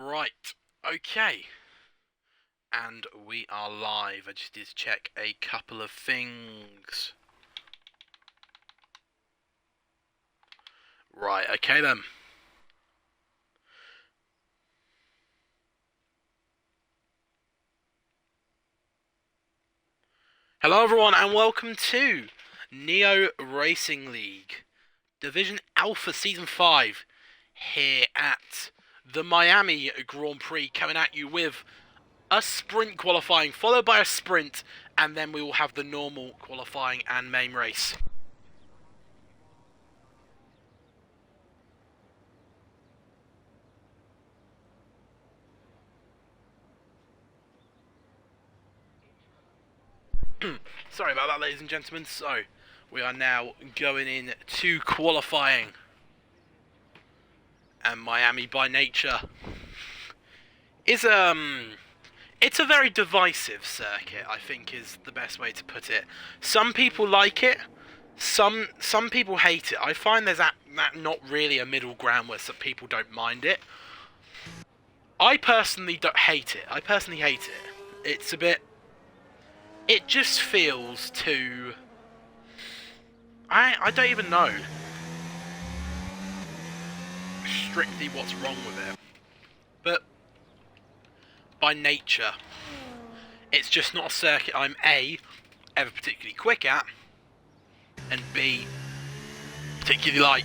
Right, okay. And we are live. I just need to check a couple of things. Right, okay then. Hello everyone and welcome to Neo Racing League Division Alpha Season 5 here at the Miami Grand Prix, coming at you with a sprint qualifying followed by a sprint, and then we will have the normal qualifying and main race. Sorry about that, ladies and gentlemen. So, we are now going in to qualifying. And Miami by nature is it's a very divisive circuit, I think is the best way to put it. Some people like it, some people hate it. I find there's that not really a middle ground where some people don't mind it. I personally don't hate it. I personally hate it. It's a bit... It just feels too... I don't even know strictly what's wrong with it. But by nature, it's just not a circuit I'm A, ever particularly quick at, and B, particularly like.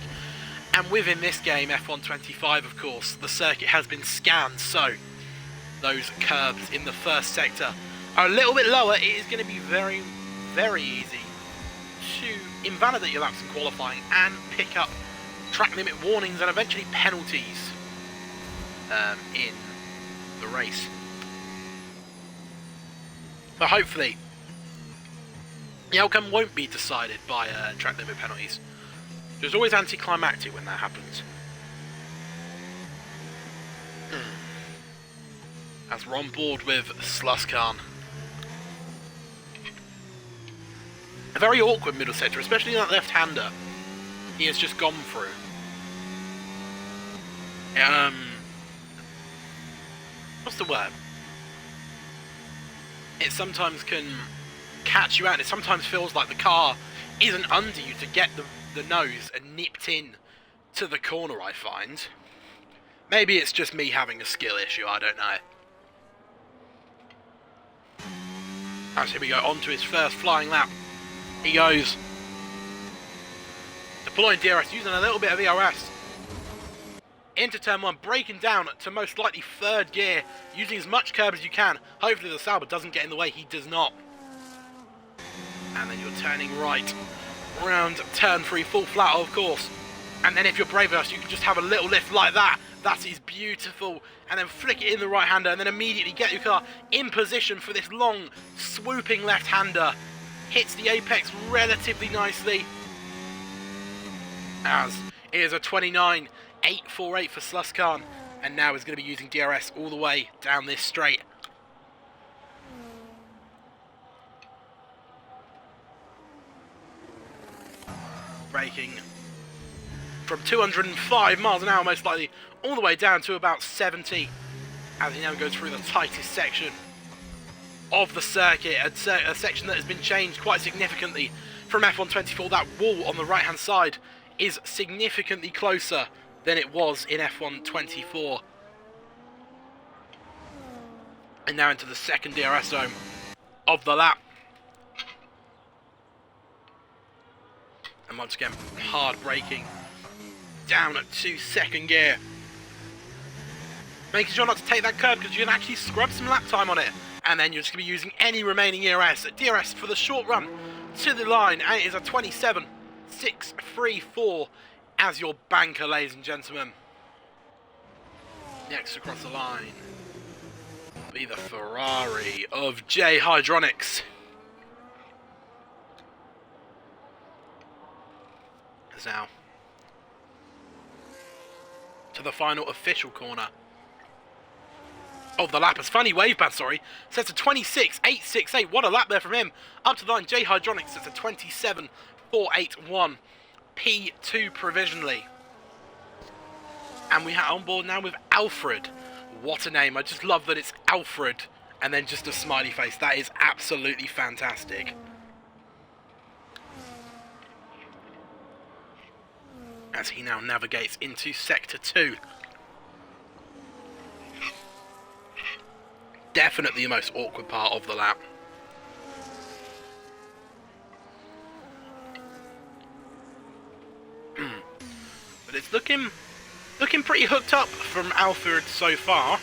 And within this game, F125, of course, the circuit has been scanned, so those curbs in the first sector are a little bit lower. It is going to be very, very easy to invalidate your laps in qualifying and pick up track limit warnings and eventually penalties in the race. But hopefully, the outcome won't be decided by track limit penalties. There's always anticlimactic when that happens. As we're on board with Sluskan. A very awkward middle sector, especially that left-hander he has just gone through. What's the word? It sometimes can catch you out. It sometimes feels like the car isn't under you to get the nose and nipped in to the corner, I find. Maybe it's just me having a skill issue, I don't know. As here we go, on to his first flying lap. He goes. Deploying DRS, using a little bit of ERS. Into turn 1, braking down to most likely third gear, using as much curb as you can. Hopefully the Sauber doesn't get in the way, he does not. And then you're turning right, round turn 3, full flat of course. And then if you're brave enough, you can just have a little lift like that. That is beautiful. And then flick it in the right hander, and then immediately get your car in position for this long, swooping left hander. Hits the apex relatively nicely. As it is a 29.848 for Sluskan, and now is going to be using DRS all the way down this straight. Braking from 205 miles an hour most likely all the way down to about 70 as he now goes through the tightest section of the circuit, a section that has been changed quite significantly from F124. That wall on the right hand side is significantly closer than it was in F124. And now into the second DRS zone of the lap. And once again, hard braking down to second gear. Making sure not to take that curb because you can actually scrub some lap time on it. And then you're just going to be using any remaining ERS. DRS for the short run to the line. And it is a 27.634 as your banker, ladies and gentlemen. Next across the line will be the Ferrari of J Hydronics. As now to the final official corner of the lap. As funny wave band, sorry, sets a 26.868. What a lap there from him. Up to the line, J Hydronics sets a 27.481. P2 provisionally. And we have on board now with Alfred What a name. I just love that it's Alfred and then just a smiley face. That is absolutely fantastic. As he now navigates into Sector 2. Definitely the most awkward part of the lap. But it's looking pretty hooked up from Alfred so far.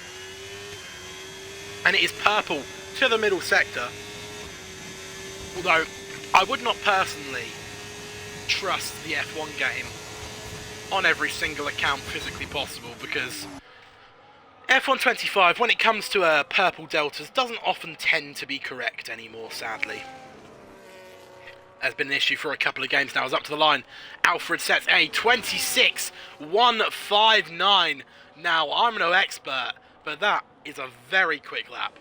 And it is purple to the middle sector. Although, I would not personally trust the F1 game on every single account physically possible, because F1 25, when it comes to purple deltas, doesn't often tend to be correct anymore, sadly. Has been an issue for a couple of games now. It's up to the line. Alfred sets a 26.159. Now, I'm no expert, but that is a very quick lap.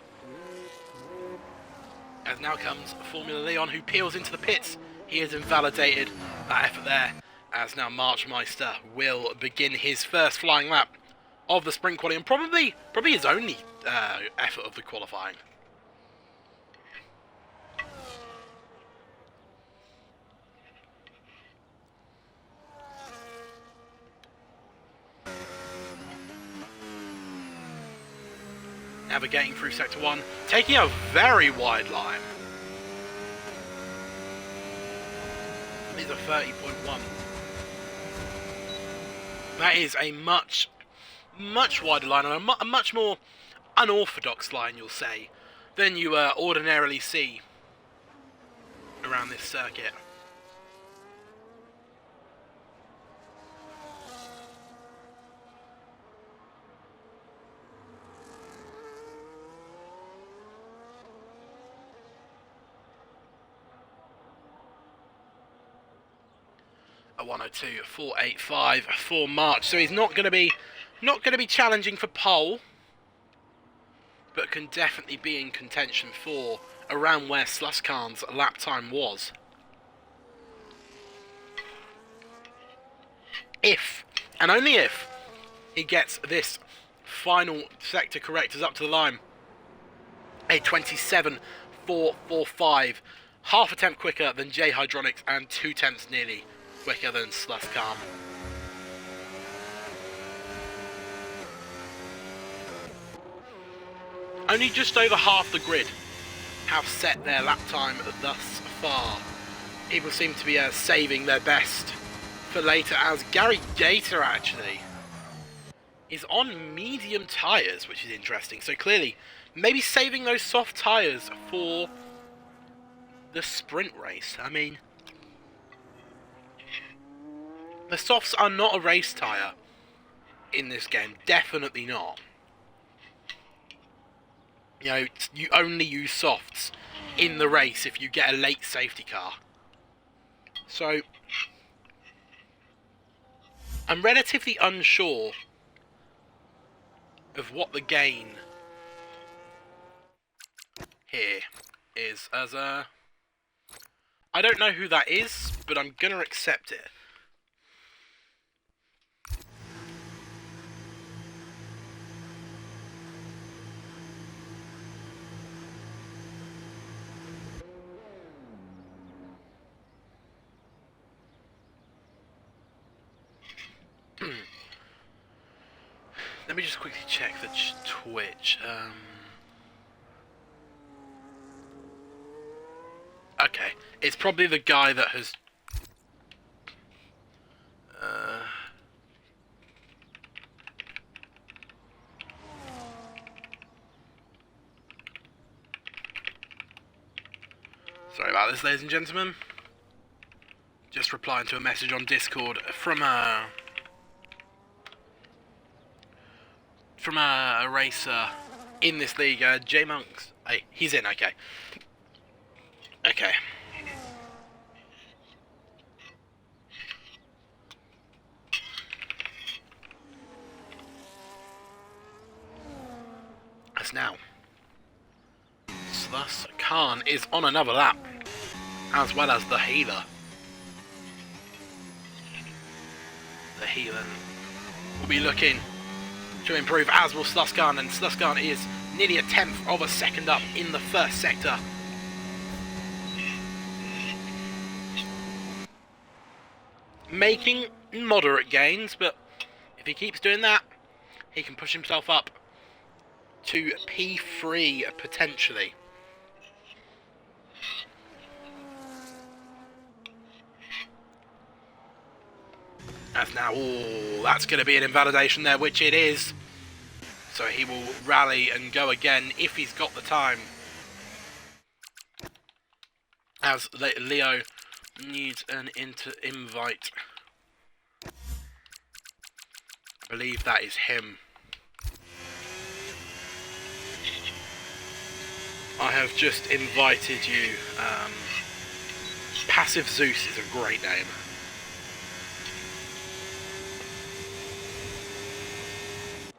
As now comes Formula Leon, who peels into the pits. He has invalidated that effort there. As now Marchmeister will begin his first flying lap of the sprint qualifying, and probably his only effort of the qualifying. Navigating through Sector 1, taking a very wide line. These are 30.1. That is a much wider line, and a much more unorthodox line, you'll say, than you ordinarily see around this circuit. A 102.485 for March, so he's not going to be challenging for pole, but can definitely be in contention for around where Sluskarn's lap time was. If, and only if, he gets this final sector correct as up to the line. A 27.445, half a tenth quicker than J Hydronics and 2 tenths nearly quicker than Sluskarn. Only just over half the grid have set their lap time thus far. People seem to be saving their best for later, as Gary Gator actually is on medium tyres, which is interesting. So clearly, maybe saving those soft tyres for the sprint race. I mean, the softs are not a race tyre in this game. Definitely not. You know, you only use softs in the race if you get a late safety car. So, I'm relatively unsure of what the gain here is, as I don't know who that is, but I'm gonna accept it. Let me just quickly check the Twitch. Okay, it's probably the guy that has... Sorry about this, ladies and gentlemen. Just replying to a message on Discord from a racer in this league, J Monks. Hey, he's in, okay. Okay. As now, Sluskarn is on another lap, as well as the healer. The healer will be looking to improve, as will Sluskan, and Sluskan is nearly a tenth of a second up in the first sector. Making moderate gains, but if he keeps doing that, he can push himself up to P3 potentially. As now, oh, that's going to be an invalidation there, which it is. So he will rally and go again if he's got the time. As Leo needs an invite. I believe that is him. I have just invited you. Passive Zeus is a great name.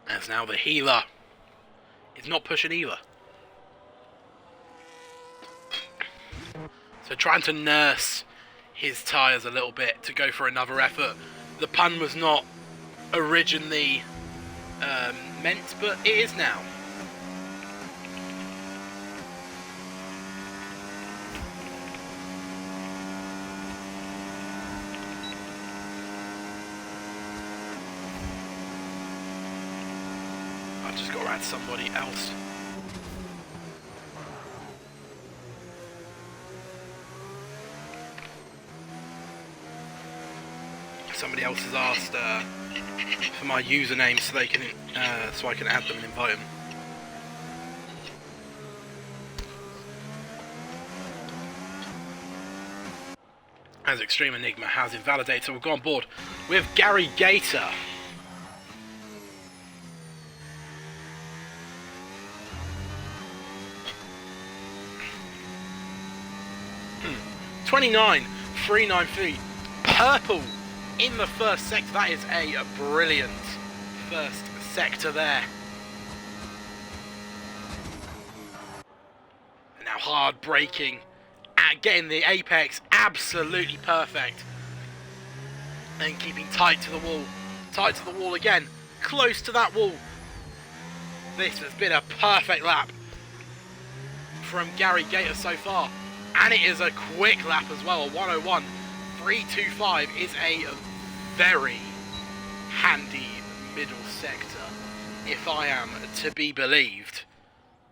As now the healer is not pushing either. So trying to nurse his tyres a little bit to go for another effort. The pun was not originally meant, but it is now. I've just got to add somebody else. Somebody else has asked for my username so they can, so I can add them and invite them. As Extreme Enigma has invalidated, so we've gone on board with Gary Gator. 29,393. Purple in the first sector. That is a brilliant first sector there. And now hard braking and getting the apex absolutely perfect. And keeping tight to the wall. Tight to the wall again. Close to that wall. This has been a perfect lap from Gary Gator so far. And it is a quick lap as well. A 101.325 is a very handy middle sector, if I am to be believed,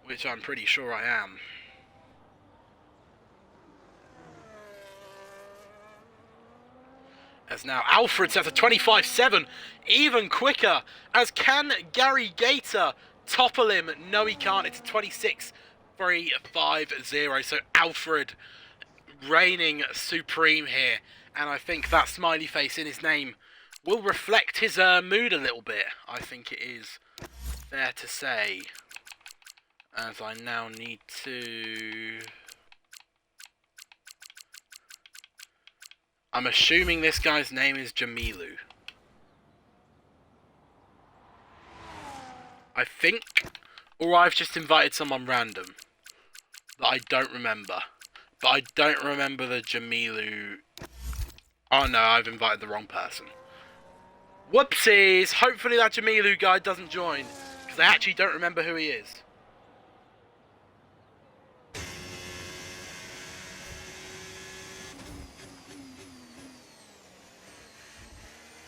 which I'm pretty sure I am. As now Alfred sets a 25.7, even quicker, as can Gary Gator topple him? No, he can't. It's a 26.350, so Alfred reigning supreme here, and I think that smiley face in his name will reflect his mood a little bit. I think it is fair to say, as I now need to... I'm assuming this guy's name is Jamilu. I think, or I've just invited someone random that I don't remember. But I don't remember the Jamilu... Oh no, I've invited the wrong person. Whoopsies! Hopefully that Jamilu guy doesn't join, because I actually don't remember who he is.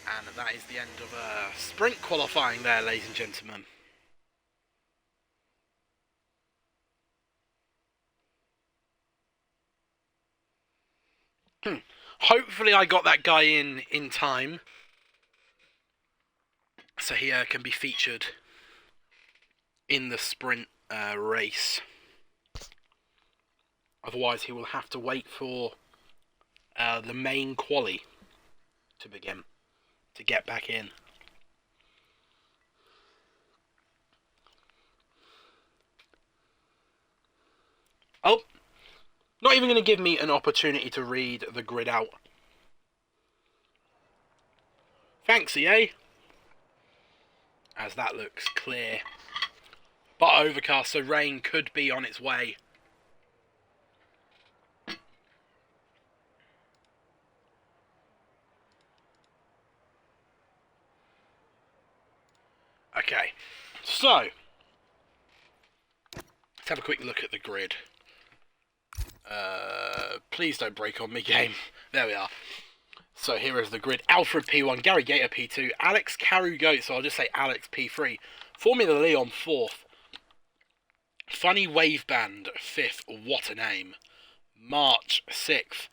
And that is the end of sprint qualifying there, ladies and gentlemen. Hopefully I got that guy in time, so he can be featured in the sprint race. Otherwise he will have to wait for the main quali to begin, to get back in. Oh! Not even going to give me an opportunity to read the grid out. Thanks, EA. As that looks clear. But overcast, so rain could be on its way. Okay, so let's have a quick look at the grid. Please don't break on me, game. There we are. So here is the grid. Alfred P1, Gary Gator P2, Alex Carugo, so I'll just say Alex P3, Formula Leon 4th, Funny Wave Band 5th, what a name, March 6th,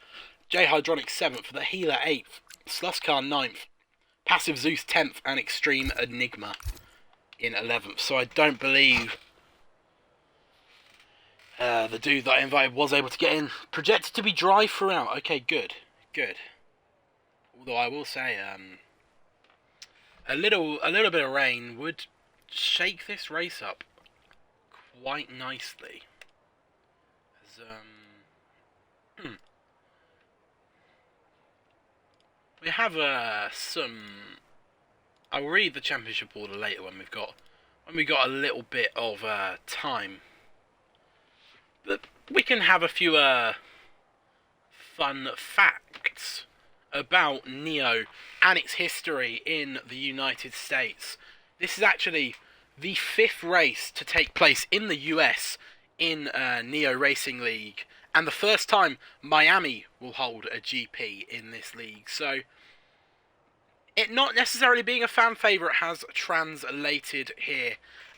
J Hydronic 7th, The Healer 8th, Sluscar 9th, Passive Zeus 10th, and Extreme Enigma in 11th. So I don't believe the dude that I invited was able to get in. Projected to be dry throughout. Okay, good. Good. Although I will say, a little bit of rain would shake this race up quite nicely. As, we have some. I'll read the championship order later when we got a little bit of time. But we can have a few fun facts about Neo and its history in the United States. This is actually the 5th race to take place in the US in Neo Racing League, and the first time Miami will hold a GP in this league. So it not necessarily being a fan favourite has translated here,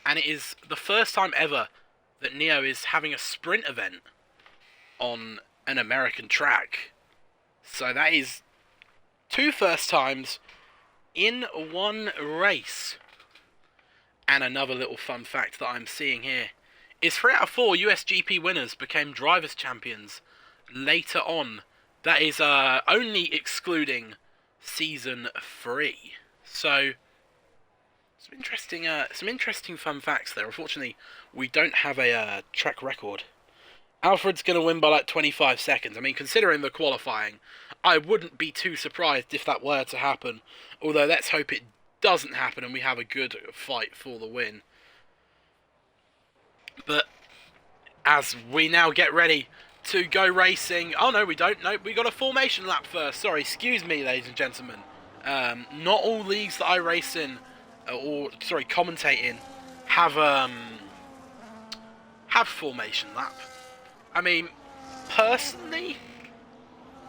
and it is the first time ever that Neo is having a sprint event on an American track. So that is 2 first times in one race. And another little fun fact that I'm seeing here is 3 out of 4 USGP winners became drivers' champions later on. That is only excluding season 3. So some interesting fun facts there. Unfortunately, we don't have a track record. Alfred's going to win by like 25 seconds. I mean, considering the qualifying, I wouldn't be too surprised if that were to happen. Although, let's hope it doesn't happen and we have a good fight for the win. But as we now get ready to go racing... Oh, no, we don't. No, we got a formation lap first. Sorry, excuse me, ladies and gentlemen. Not all leagues that I race in, commentate in, have formation lap. I mean, personally,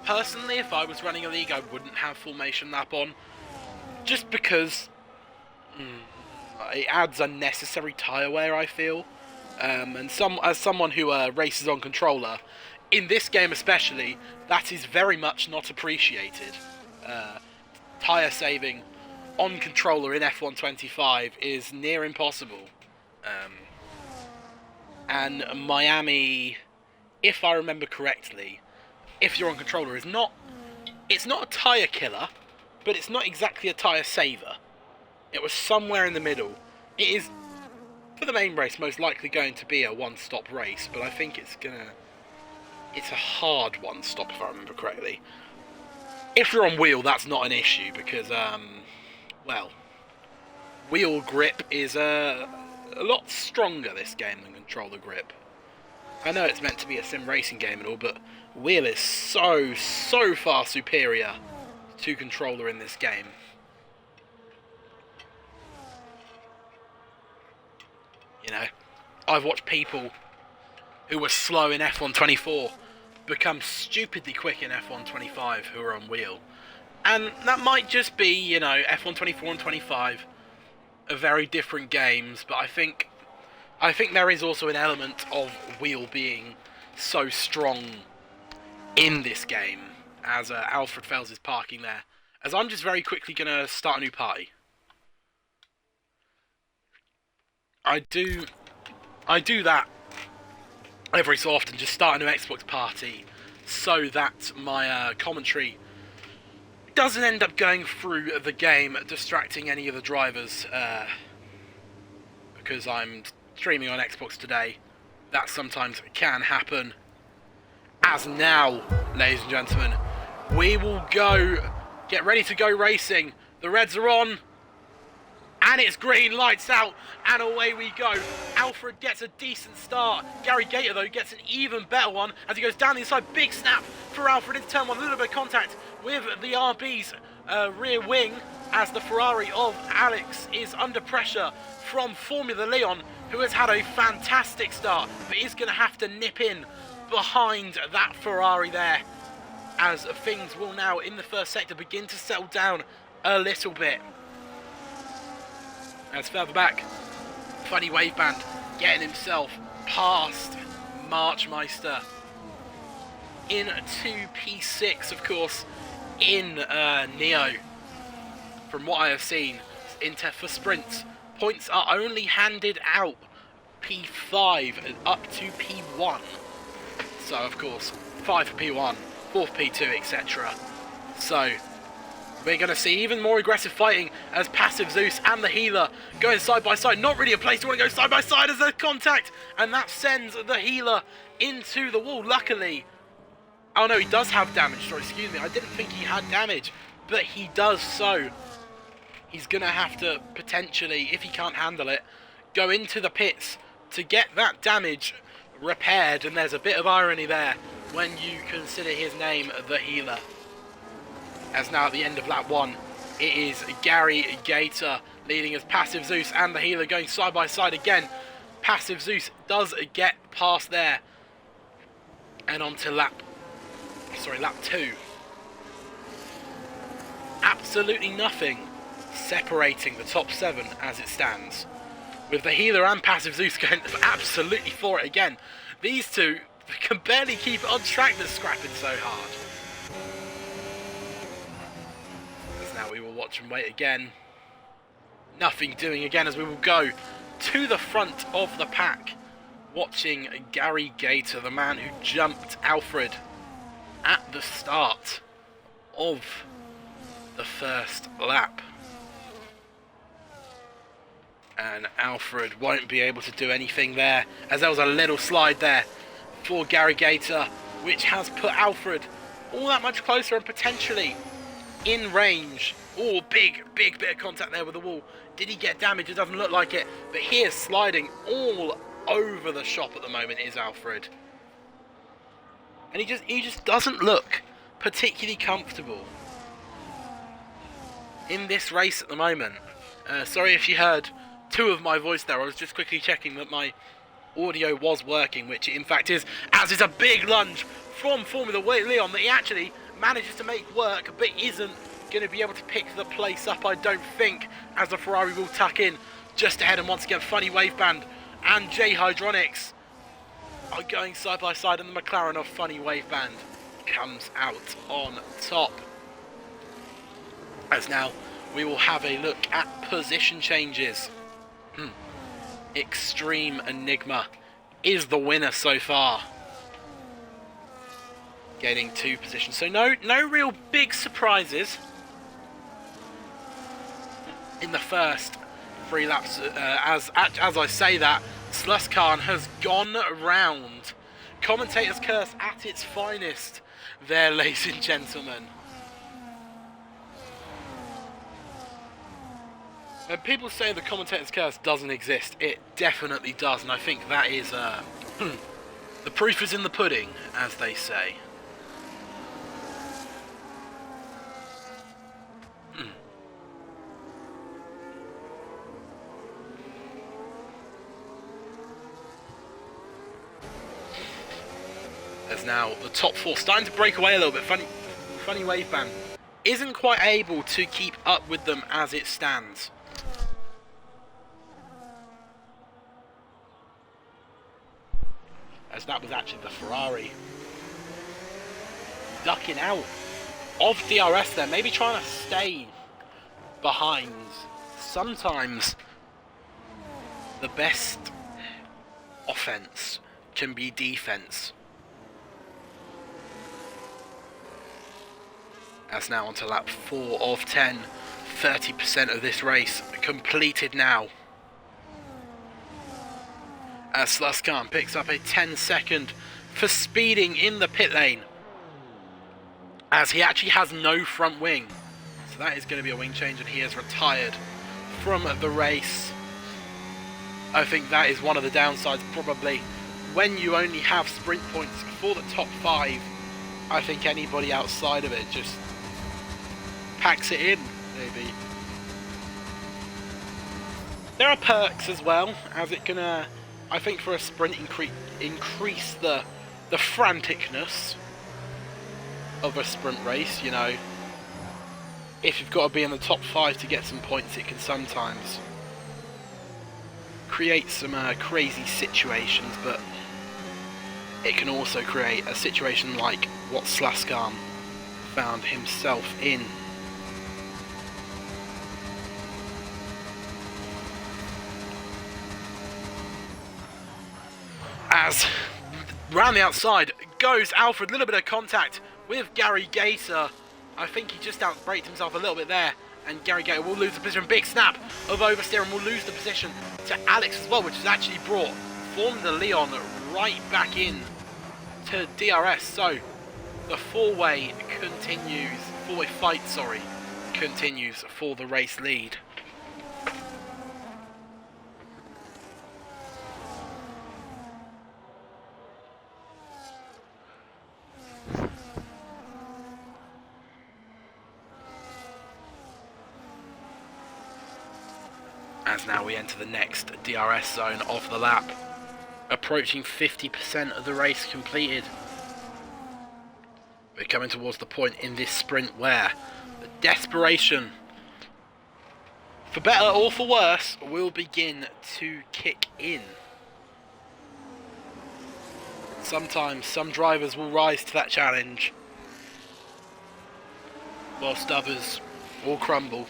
if I was running a league, I wouldn't have formation lap on, just because it adds unnecessary tyre wear, I feel. And as someone who races on controller, in this game especially, that is very much not appreciated. Tyre saving on controller in F125 is near impossible. And Miami, if I remember correctly, if you're on controller, it's not a tyre killer, but it's not exactly a tyre saver. It was somewhere in the middle. It is, for the main race, most likely going to be a one-stop race, but I think it's a hard one-stop, if I remember correctly. If you're on wheel, that's not an issue, because, well, wheel grip is a lot stronger this game than controller grip. I know it's meant to be a sim racing game and all, but wheel is so far superior to controller in this game. You know, I've watched people who were slow in F124 become stupidly quick in F125 who are on wheel. And that might just be, you know, F124 and 25 are very different games, but I think there is also an element of wheel being so strong in this game, as Alfred Fells is parking there. As I'm just very quickly going to start a new party. I do that every so often, just start a new Xbox party, so that my commentary doesn't end up going through the game, distracting any of the drivers, because I'm streaming on Xbox today. That sometimes can happen. As now, ladies and gentlemen, we will get ready to go racing. The reds are on, and it's green, lights out, and away we go. Alfred gets a decent start. Gary Gator, though, gets an even better one as he goes down the inside. Big snap for Alfred into turn one. A little bit of contact with the RB's rear wing. as the Ferrari of Alex is under pressure from Formula Leon, who has had a fantastic start, but is going to have to nip in behind that Ferrari there, as things will now in the first sector begin to settle down a little bit. As further back, Funny Waveband getting himself past Marchmeister into P6, of course, in Neo. From what I have seen, for sprints, points are only handed out P5 up to P1. So, of course, 5 for P1, 4 for P2, etc. So, we're going to see even more aggressive fighting as Passive Zeus and the Healer going side by side. Not really a place to want to go side by side as there's contact. And that sends the Healer into the wall, luckily. Oh no, he does have damage. Sorry, excuse me. I didn't think he had damage, but he does so. He's going to have to potentially, if he can't handle it, go into the pits to get that damage repaired. And there's a bit of irony there when you consider his name, the Healer. As now at the end of lap 1, it is Gary Gator leading as Passive Zeus and the Healer going side by side again. Passive Zeus does get past there. And on to lap 2. Absolutely nothing separating the top 7 as it stands, with the Healer and Passive Zeus going absolutely for it again. These two can barely keep it on track, they're scrapping so hard. As now we will watch and wait again. Nothing doing again as we will go to the front of the pack, watching Gary Gator, the man who jumped Alfred at the start of the first lap. And Alfred won't be able to do anything there, as there was a little slide there for Gary Gator, which has put Alfred all that much closer and potentially in range. Oh, big bit of contact there with the wall. Did he get damage? It doesn't look like it, but he is sliding all over the shop at the moment, is Alfred. And he just doesn't look particularly comfortable in this race at the moment. Sorry if you heard 2 of my voice there. I was just quickly checking that my audio was working, which it in fact is, as it's a big lunge from Formula Leon that he actually manages to make work, but isn't going to be able to pick the place up, I don't think, as the Ferrari will tuck in just ahead. And once again, Funny Waveband and J Hydronics are going side by side, and the McLaren of Funny Waveband comes out on top. As now we will have a look at position changes. Extreme Enigma is the winner so far, getting 2 positions. So no real big surprises in the first 3 laps. As I say that, Sluskan has gone round. Commentator's curse at its finest there, ladies and gentlemen. And people say the Commentator's curse doesn't exist. It definitely does, and I think that is the proof is in the pudding, as they say. As now the top 4 starting to break away a little bit. Funny Waveband isn't quite able to keep up with them as it stands. As that was actually the Ferrari ducking out of DRS there, maybe trying to stay behind. Sometimes the best offense can be defense. As now onto lap 4 of 10, 30% of this race completed now. As Sluskan picks up a 10-second for speeding in the pit lane, as he actually has no front wing. So that is going to be a wing change, and he has retired from the race. I think that is one of the downsides, probably, when you only have sprint points for the top 5. I think anybody outside of it just packs it in, maybe. There are perks as well, as it can, I think for a sprint, increase the franticness of a sprint race, you know. If you've got to be in the top 5 to get some points, it can sometimes create some crazy situations, but it can also create a situation like what Slaskarm found himself in. As round the outside goes Alfred, a little bit of contact with Gary Gator. I think he just outbraked himself a little bit there, and Gary Gator will lose the position. Big snap of oversteer and will lose the position to Alex as well, which has actually brought Formula Leon right back in to DRS. So the four-way fight, continues for the race lead. As now we enter the next DRS zone of the lap, approaching 50% of the race completed. We're coming towards the point in this sprint where the desperation, for better or for worse, will begin to kick in. Sometimes some drivers will rise to that challenge, whilst others will crumble.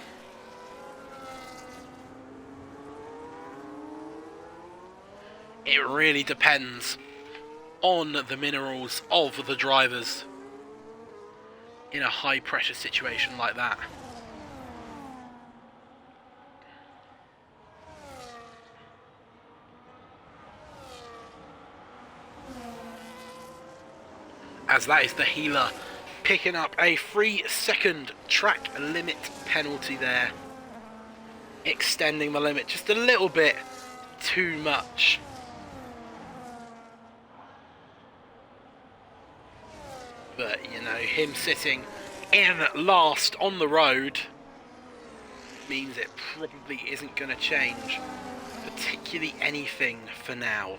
It really depends on the minerals of the drivers in a high pressure situation like that. As that is the healer picking up a 3-second track limit penalty there, extending the limit just a little bit too much. But, you know, him sitting in last on the road means it probably isn't going to change particularly anything for now.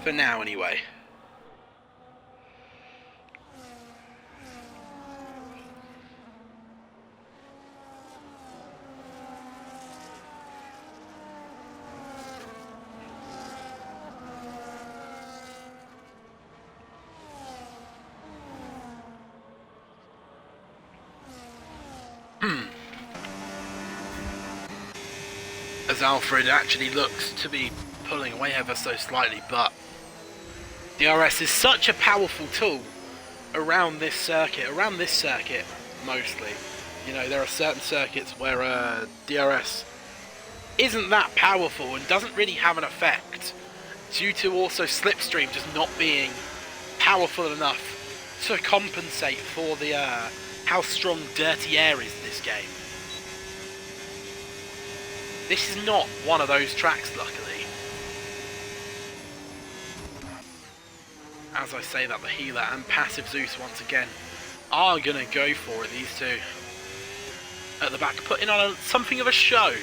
For now, anyway. As Alfred actually looks to be pulling away ever so slightly, but DRS is such a powerful tool around this circuit mostly. You know, there are certain circuits where DRS isn't that powerful and doesn't really have an effect, due to also slipstream just not being powerful enough to compensate for the how strong dirty air is in this game. This is not one of those tracks, luckily. As I say that, the healer and passive Zeus once again are going to go for it, these two. At the back, putting on something of a show.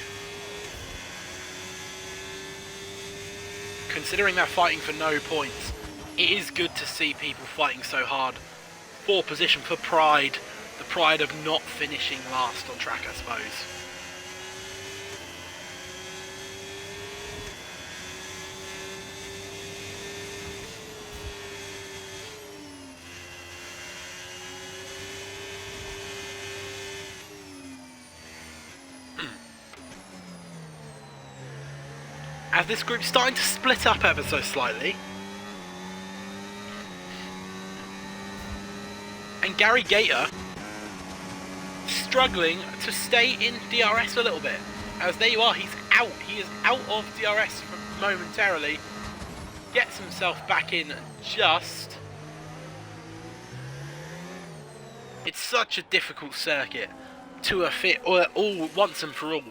Considering they're fighting for no points, it is good to see people fighting so hard for position, for pride. The pride of not finishing last on track, I suppose. As this group's starting to split up ever so slightly. And Gary Gator struggling to stay in DRS a little bit. As there you are, he's out. He is out of DRS momentarily. Gets himself back in just. It's such a difficult circuit to all once and for all.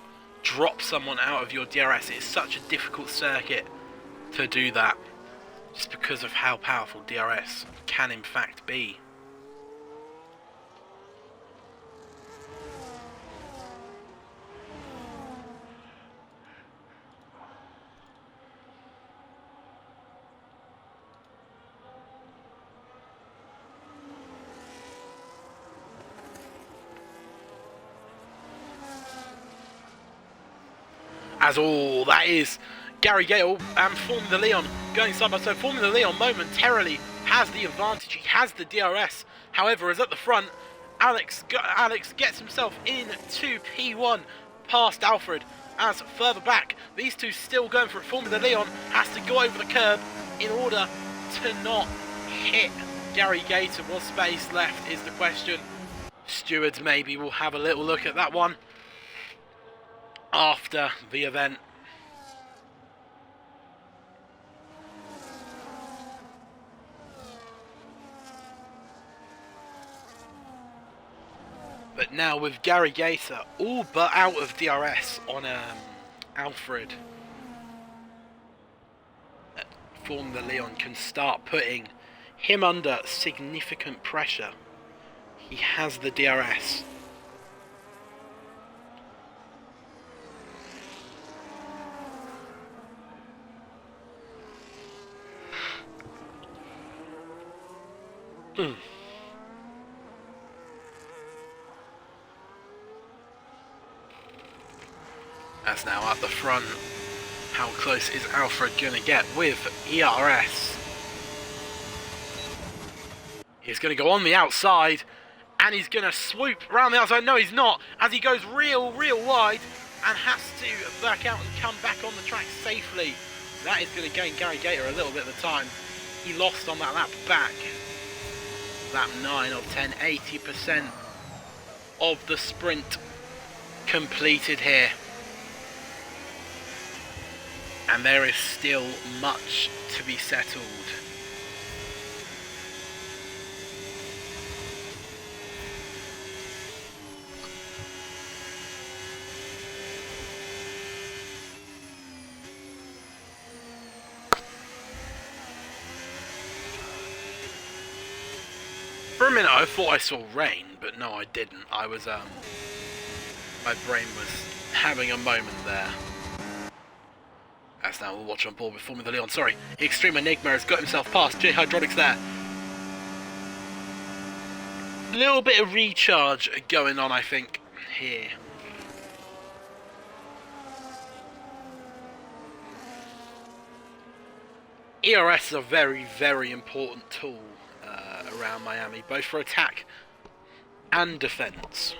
Drop someone out of your DRS. It's such a difficult circuit to do that, just because of how powerful DRS can in fact be. As all that is Gary Gale and Formula Leon going side by side. Formula Leon momentarily has the advantage. He has the DRS. However, as at the front, Alex gets himself into P1 past Alfred. As further back, these two still going for it. Formula Leon has to go over the curb in order to not hit Gary Gator. Was space left is the question. Stewards maybe will have a little look at that one after the event. But now with Gary Gator all but out of DRS on Alfred, Formula Leon can start putting him under significant pressure. He has the DRS. As now at the front, how close is Alfred going to get with ERS? He's going to go on the outside, and he's going to swoop around the outside. No, he's not, as he goes real wide, and has to back out and come back on the track safely. That is going to gain Gary Gator a little bit of the time. He lost on that lap back. Lap 9 of 10, 80% of the sprint completed here. And there is still much to be settled. For a minute I thought I saw rain, but no I didn't. I was, my brain was having a moment there. As now we'll watch on board with Formula Leon. Sorry, Extreme Enigma has got himself past J Hydraulics there. A little bit of recharge going on, I think, here. ERS is a very important tool around Miami, both for attack and defence.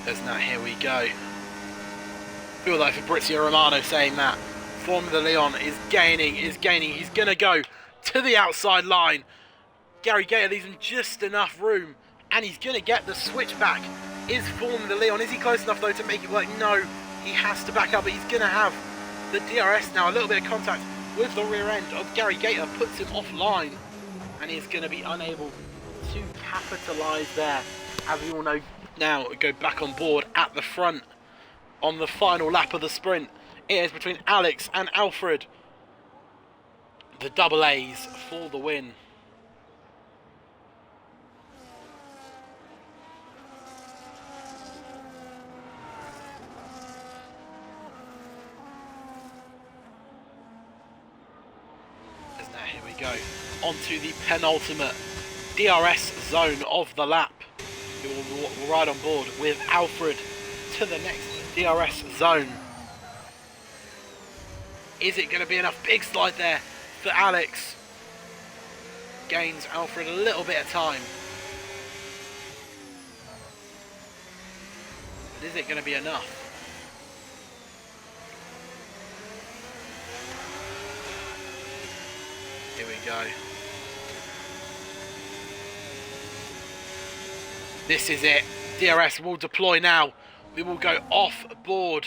As now here we go. Feel like Fabrizio Romano saying that Formula Leon is gaining. He's going to go to the outside line. Gary Gator leaves him just enough room, and he's going to get the switchback. Is Formula Leon, is he close enough though to make it work? No, he has to back up, but he's going to have the DRS now. A little bit of contact with the rear end of Gary Gator puts him offline, and he's going to be unable to capitalise there. As we all know now, go back on board at the front on the final lap of the sprint. It is between Alex and Alfred. The double A's for the win. As now here we go onto the penultimate DRS zone of the lap. We will ride on board with Alfred to the next DRS zone. Is it going to be enough? Big slide there for Alex. Gains Alfred a little bit of time. But is it going to be enough? Here we go. This is it. DRS will deploy now. We will go off board.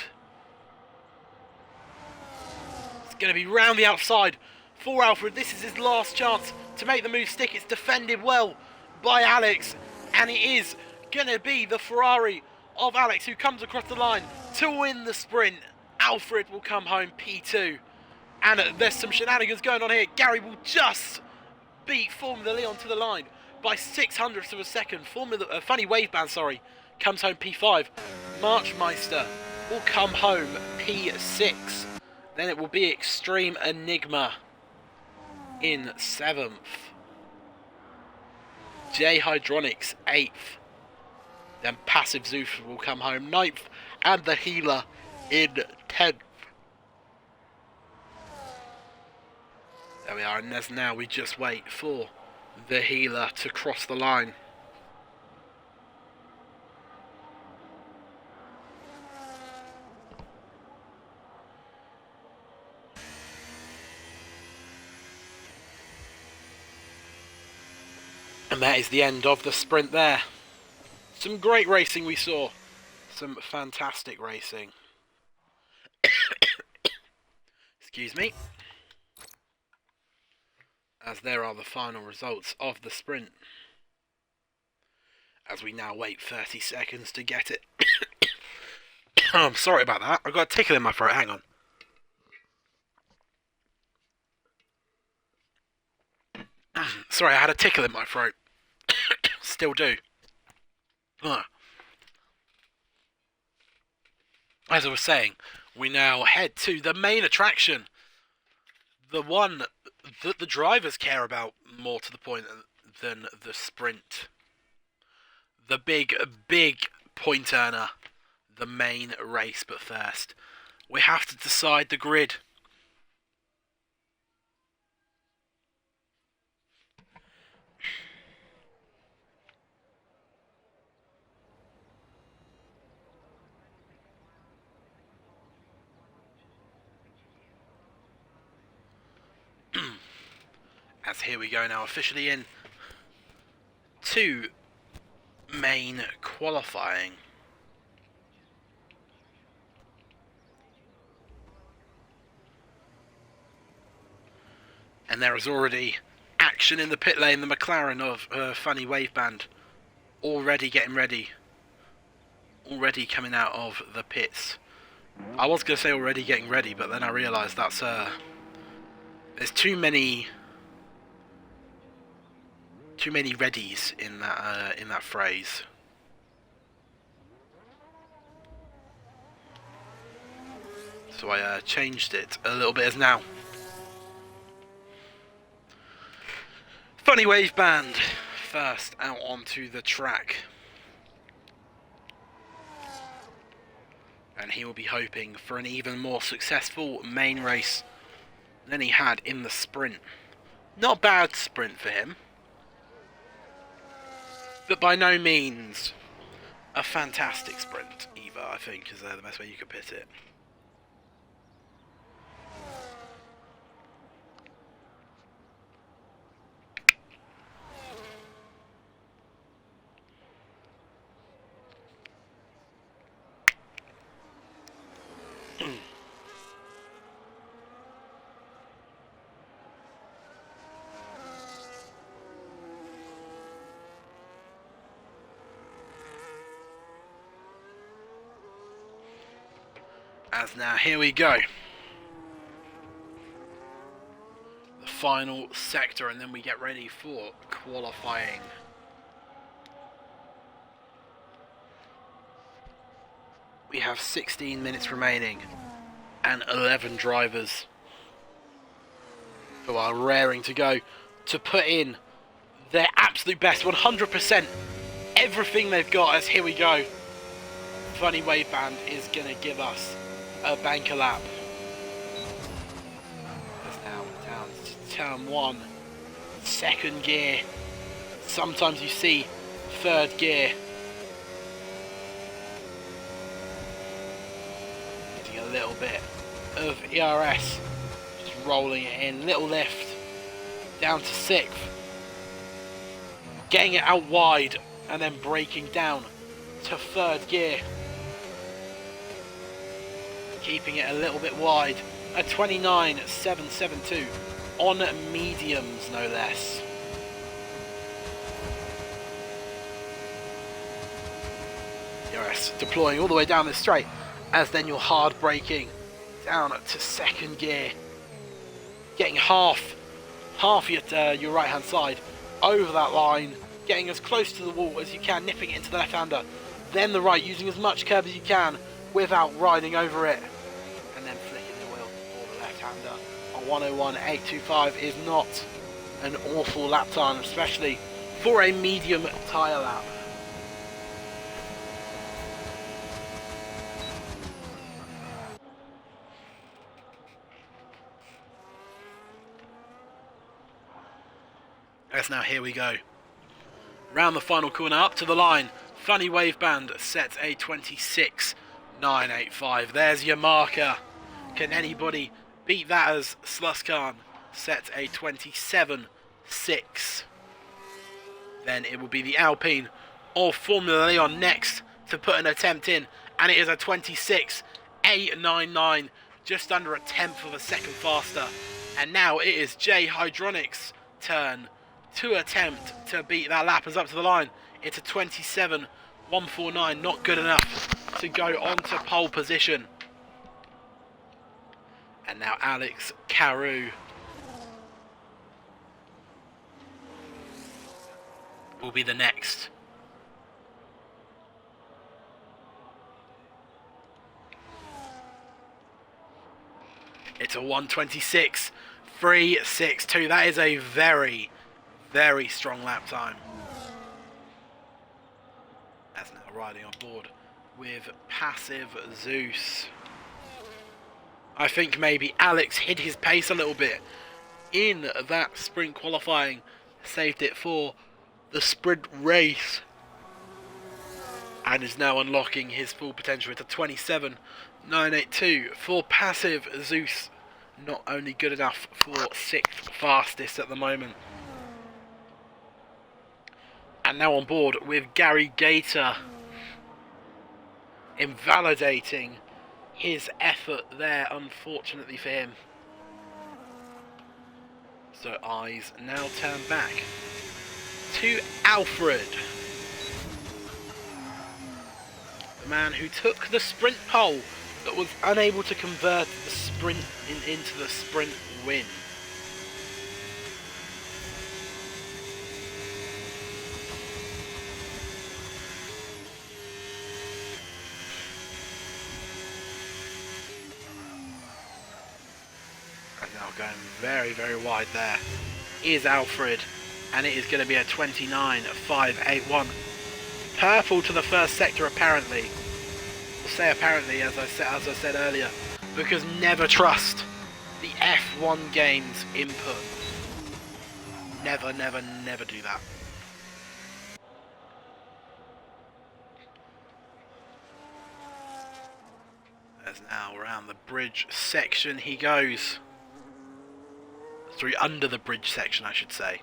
It's going to be round the outside for Alfred. This is his last chance to make the move stick. It's defended well by Alex. And it is going to be the Ferrari of Alex who comes across the line to win the sprint. Alfred will come home P2. And there's some shenanigans going on here. Gary will just beat Formula Leon to the line by 600ths of a second. Funny Wave Band, sorry, comes home P5. Marchmeister will come home P6. Then it will be Extreme Enigma in 7th. J Hydronics 8th. Then Passive Zeus will come home 9th. And the Healer in 10th. There we are, and as now we just wait for the Healer to cross the line. And that is the end of the sprint there. Some great racing we saw. Some fantastic racing. Excuse me. As there are the final results of the sprint. As we now wait 30 seconds to get it. I'm sorry about that. I've got a tickle in my throat. Hang on. Sorry, I had a tickle in my throat. Still do. As I was saying, we now head to the main attraction. The one that the drivers care about more to the point than the sprint. The big point earner. The main race, but first, we have to decide the grid. As here we go now, officially in to main qualifying. And there is already action in the pit lane. The McLaren of Funny Wave Band already getting ready. Already coming out of the pits. I was going to say already getting ready, but then I realised that's there's too many readies in that phrase. So I changed it a little bit as now. Funny Wave Band first out onto the track. And he will be hoping for an even more successful main race than he had in the sprint. Not a bad sprint for him, but by no means a fantastic sprint either, I think is the best way you could put it. As now, here we go. The final sector, and then we get ready for qualifying. We have 16 minutes remaining, and 11 drivers who are raring to go to put in their absolute best, 100%, everything they've got. As here we go. Funny Wave Band is going to give us a banker lap. That's now down to turn 1, second gear. Sometimes you see third gear. Getting a little bit of ERS, just rolling it in, little lift, down to 6th. Getting it out wide and then braking down to third gear. Keeping it a little bit wide, a 29.772 on mediums, no less. DRS deploying all the way down the straight, as then you're hard braking down to second gear, getting half your right hand side over that line, getting as close to the wall as you can, nipping it into the left hander, then the right, using as much curb as you can without riding over it, and then flicking the wheel for the left-hander. A 101.825 is not an awful lap time, especially for a medium tyre lap. Yes, now here we go. Round the final corner, up to the line. Funny Wave Band sets a 26.985. There's your marker. Can anybody beat that as Sluskan sets a 27.6? Then it will be the Alpine or Formula Leon next to put an attempt in. And it is a 26.899, just under a tenth of a second faster. And now it is J Hydronic's turn to attempt to beat that lap as up to the line. It's a 27.149, not good enough to go on to pole position. And now Alex Carew will be the next. It's a 1:26.362. That is a very, very strong lap time. That's now riding on board with Passive Zeus. I think maybe Alex hid his pace a little bit in that sprint qualifying, saved it for the sprint race, and is now unlocking his full potential. It's a 27.982 for Passive Zeus. Not only good enough for 6th fastest at the moment. And now on board with Gary Gator, invalidating his effort there, unfortunately for him. So eyes now turn back to Alfred, the man who took the sprint pole but was unable to convert the sprint into the sprint win. And now going very, very wide there is Alfred, and it is going to be a 29.581. Purple to the first sector apparently. We'll say apparently, as I said earlier, because never trust the F1 game's input. Never, never, never do that. As now around the bridge section he goes. Sorry, under the bridge section I should say.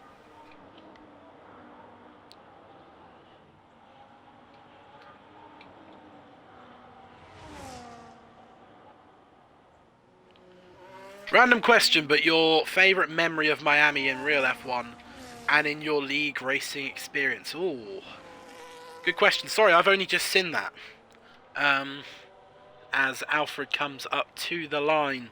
Random question, but your favourite memory of Miami in real F1 and in your league racing experience? Ooh, good question. Sorry, I've only just seen that. As Alfred comes up to the line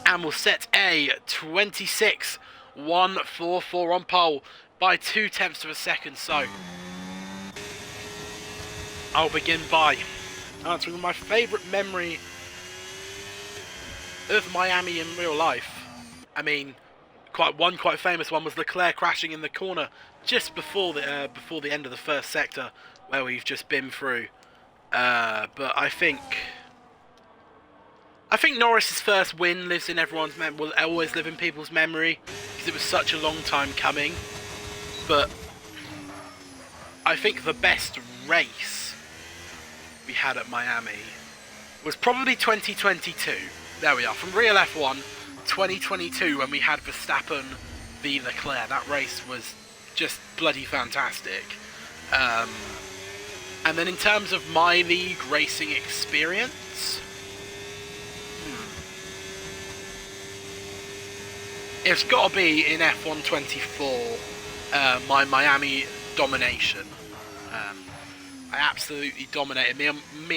and will set a 26.144 on pole by 0.2 of a second. So I'll begin by answering my favourite memory of Miami in real life. I mean, quite famous one was Leclerc crashing in the corner just before the end of the first sector, where we've just been through. But I think Norris's first win lives in everyone's will always live in people's memory because it was such a long time coming. But I think the best race we had at Miami was probably 2022. There we are, from real F1, 2022, when we had Verstappen v Leclerc. That race was just bloody fantastic. And then in terms of my league racing experience, it's got to be in F1 24, my Miami domination. I absolutely dominated. Me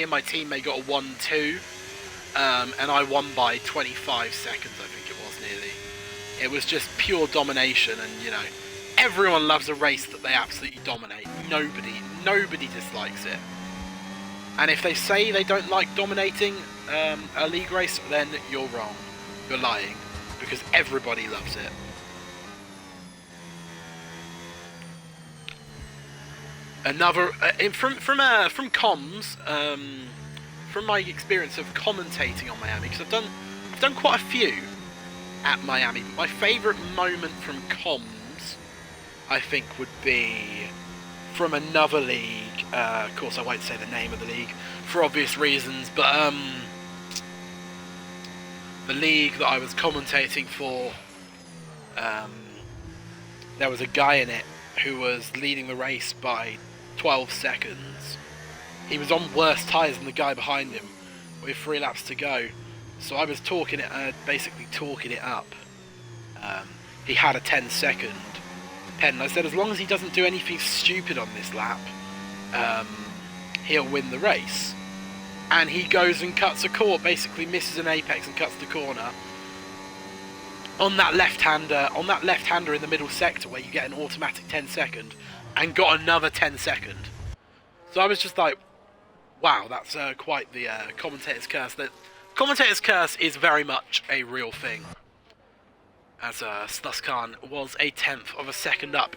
and my teammate got a 1-2. And I won by 25 seconds, I think it was nearly. It was just pure domination, and you know, everyone loves a race that they absolutely dominate. Nobody dislikes it. And if they say they don't like dominating a league race, then you're wrong. You're lying, because everybody loves it. Another from comms, from my experience of commentating on Miami, because I've done quite a few at Miami. But my favourite moment from comms, I think, would be from another league. Of course, I won't say the name of the league for obvious reasons, but the league that I was commentating for, there was a guy in it who was leading the race by 12 seconds. He was on worse tyres than the guy behind him with 3 laps to go. So I was basically talking it up. He had a 10-second pen. I said, as long as he doesn't do anything stupid on this lap, he'll win the race. And he goes and cuts a corner, basically misses an apex and cuts the corner on that left-hander in the middle sector where you get an automatic 10-second, and got another 10-second. So I was just like, wow, that's quite the commentator's curse. The commentator's curse is very much a real thing, as Sluskan was a 10th of a second up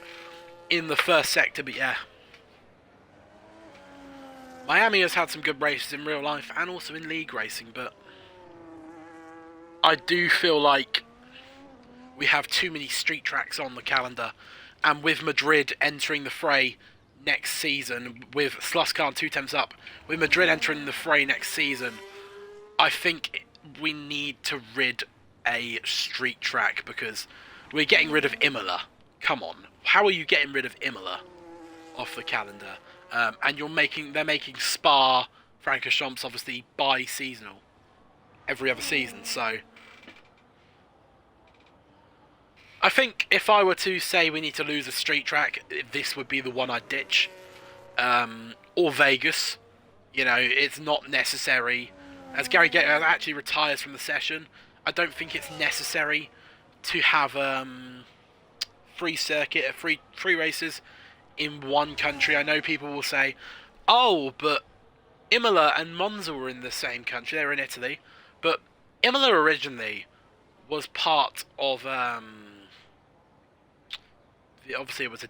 in the first sector. But yeah, Miami has had some good races in real life and also in league racing, but I do feel like we have too many street tracks on the calendar, and with Madrid entering the fray next season, with Sluskan 2 temps up, with Madrid entering the fray next season, I think we need to rid a street track, because we're getting rid of Imola. Come on, how are you getting rid of Imola off the calendar? And they're making Spa, Francorchamps obviously bi-seasonal, every other season. So I think if I were to say we need to lose a street track, this would be the one I'd ditch. Or Vegas. You know, it's not necessary. As Gary Gator actually retires from the session, I don't think it's necessary to have free circuit, free races in one country. I know people will say, oh, but Imola and Monza were in the same country. They were in Italy. But Imola originally was part of obviously it was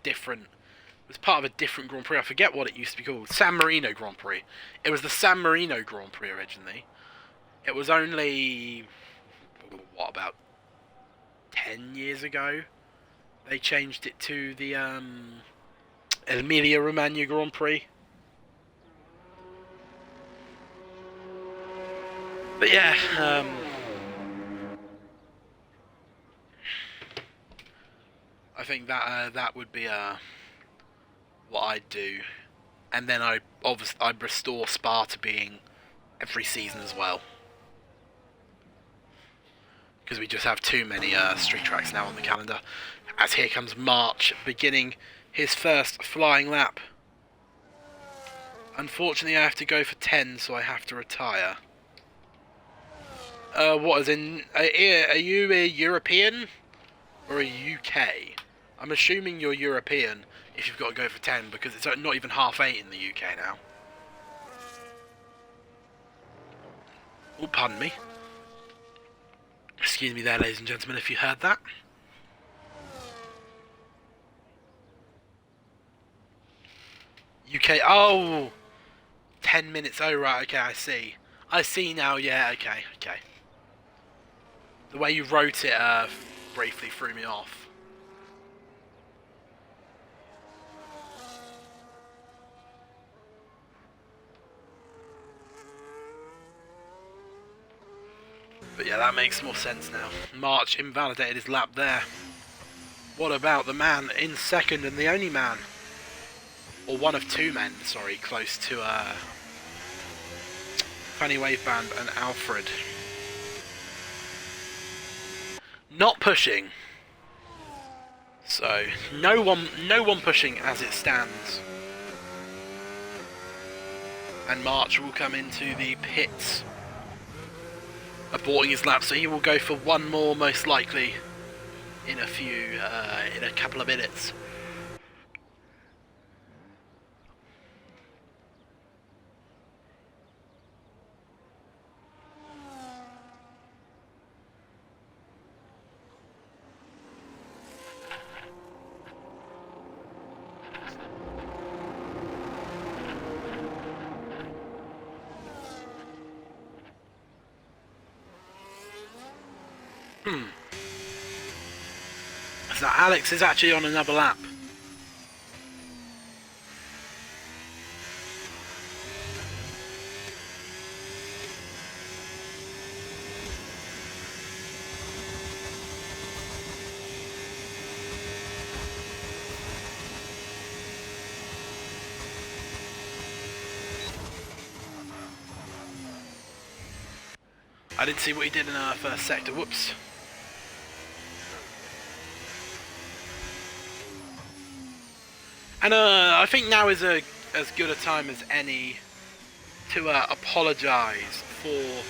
part of a different Grand Prix. I forget what it used to be called. San Marino Grand Prix. It was the San Marino Grand Prix originally. It was only, what, about 10 years ago they changed it to the Emilia-Romagna Grand Prix. But yeah, I think that would be what I'd do, and then I'd restore Spa to being every season as well, because we just have too many street tracks now on the calendar. As here comes March, beginning his first flying lap. Unfortunately, I have to go for 10, so I have to retire. What is in? Are you a European or a UK? I'm assuming you're European if you've got to go for 10, because it's not even 8:30 in the UK now. Oh, pardon me. Excuse me there, ladies and gentlemen, if you heard that. UK, oh! 10 minutes, oh right, okay, I see. I see now, yeah, okay. The way you wrote it briefly threw me off. But yeah, that makes more sense now. March invalidated his lap there. What about the man in second and the only man? Or one of two men, sorry, close to Fanny Waveband and Alfred. Not pushing. So no one pushing as it stands. And March will come into the pits, aborting his lap, so he will go for one more most likely in a couple of minutes. So Alex is actually on another lap. I didn't see what he did in our first sector. Whoops. And I think now is as good a time as any to apologise for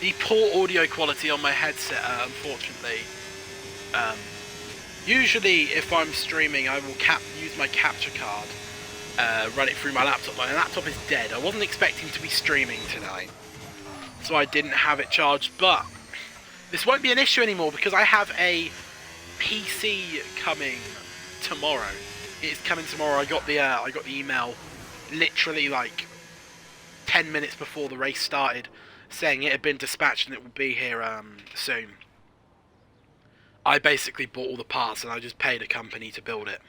the poor audio quality on my headset, unfortunately. Usually if I'm streaming I will use my capture card, run it through my laptop. My laptop is dead. I wasn't expecting to be streaming tonight, so I didn't have it charged, but this won't be an issue anymore because I have a PC coming tomorrow. It's coming tomorrow. I got the email literally like 10 minutes before the race started saying it had been dispatched and it would be here soon. I basically bought all the parts and I just paid a company to build it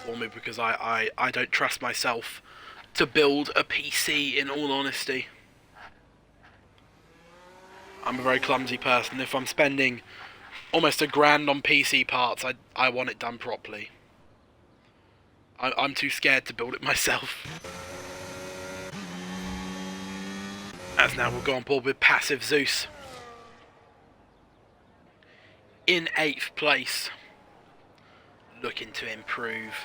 for me because I don't trust myself to build a PC, in all honesty. I'm a very clumsy person. If I'm spending almost $1,000 on PC parts, I want it done properly. I'm too scared to build it myself. As now we'll go on board with Passive Zeus. In 8th place. Looking to improve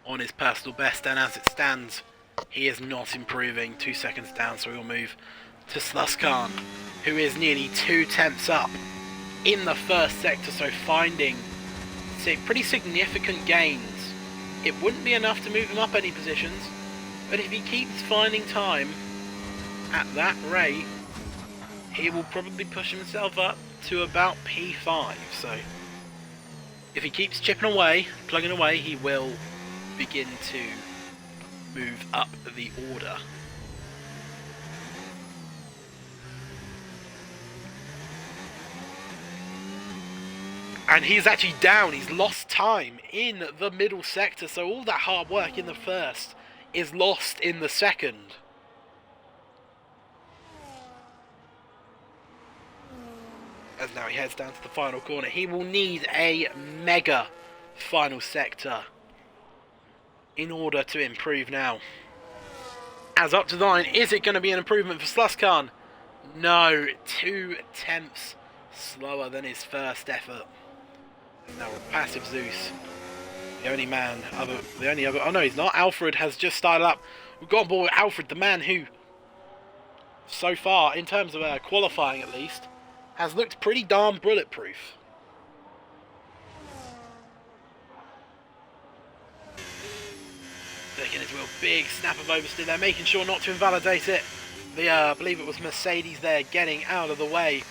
on his personal best, and as it stands, he is not improving. 2 seconds down, so we'll move to Sluskan, who is nearly 2 tenths up in the first sector, so finding pretty significant gains. It wouldn't be enough to move him up any positions, but if he keeps finding time at that rate, he will probably push himself up to about P5. So if he keeps chipping away, plugging away, he will begin to move up the order. And he's actually down. He's lost time in the middle sector. So all that hard work in the first is lost in the second. As now he heads down to the final corner. He will need a mega final sector in order to improve now. As up to the line, is it going to be an improvement for Sluskan? No, 2 tenths slower than his first effort. Now Passive Zeus, the only other, oh no he's not, Alfred has just started up. We've got on board with Alfred, the man who, so far, in terms of qualifying at least, has looked pretty darn bulletproof. Looking as well, big snap of oversteer there, making sure not to invalidate it. I believe it was Mercedes there, getting out of the way.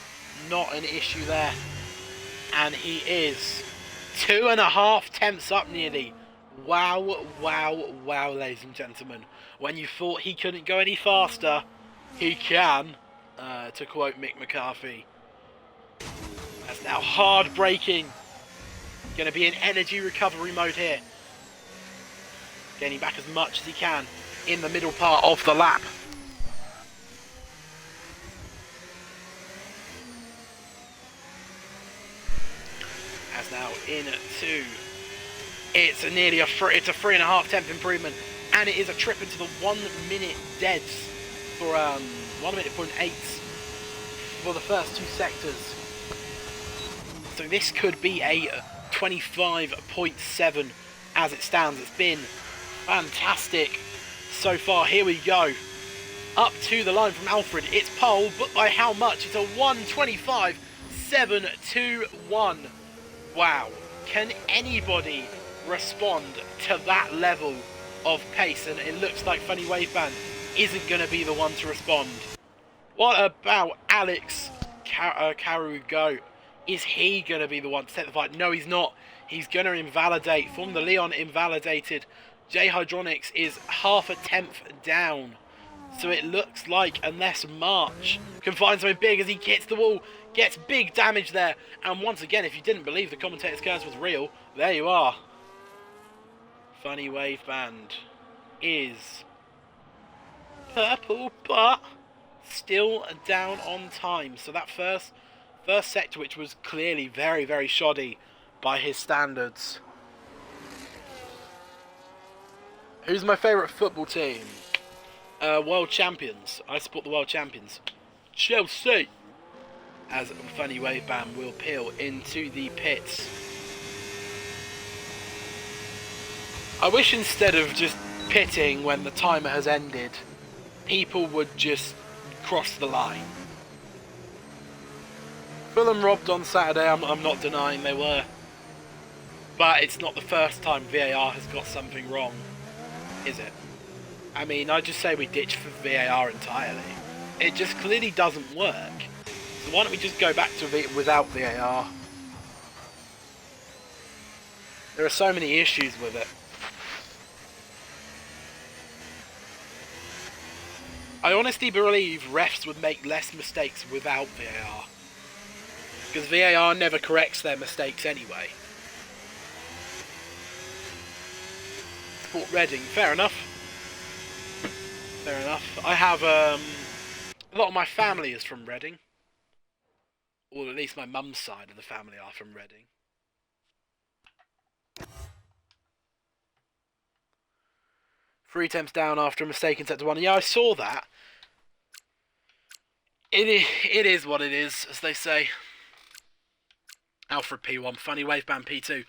Not an issue there. And he is 2.5 tenths up nearly. Wow, wow, wow, ladies and gentlemen. When you thought he couldn't go any faster, he can, to quote Mick McCarthy. That's now hard braking. Going to be in energy recovery mode here. Getting back as much as he can in the middle part of the lap. As now in 2. It's nearly a 3.5 tenth improvement, and it is a trip into the 1 minute deads for 1 minute point 8 for the first 2 sectors. So this could be a 25.7 as it stands. It's been fantastic so far. Here we go. Up to the line from Alfred. It's pole, but by how much? It's a 1:25.721. Wow. Can anybody respond to that level of pace? And it looks like Funny Waveband isn't going to be the one to respond. What about Alex Carugo? Is he going to be the one to take the fight? No, he's not. He's going to invalidate. From the Leon invalidated. J Hydronics is 0.5 tenth down. So it looks like, unless March can find something big as he hits the wall, gets big damage there. And once again, if you didn't believe the commentator's curse was real, there you are. Funny Wave Band is purple, but still down on time. So that first sector, which was clearly very, very shoddy by his standards. Who's my favourite football team? World Champions. I support the World Champions. Chelsea! As Funny Wave Band will peel into the pits. I wish instead of just pitting when the timer has ended, people would just cross the line. Fulham robbed on Saturday, I'm not denying they were. But it's not the first time VAR has got something wrong, is it? I mean, I just say we ditch for VAR entirely. It just clearly doesn't work. So why don't we just go back to it without VAR? There are so many issues with it. I honestly believe refs would make less mistakes without VAR. Because VAR never corrects their mistakes anyway. Sport Reading, fair enough. Fair enough. I have, a lot of my family is from Reading. Or at least my mum's side of the family are from Reading. Three attempts down after a mistake in set to one. Yeah, I saw that. It is what it is, as they say. Alfred P1, Funny Wave Band P2,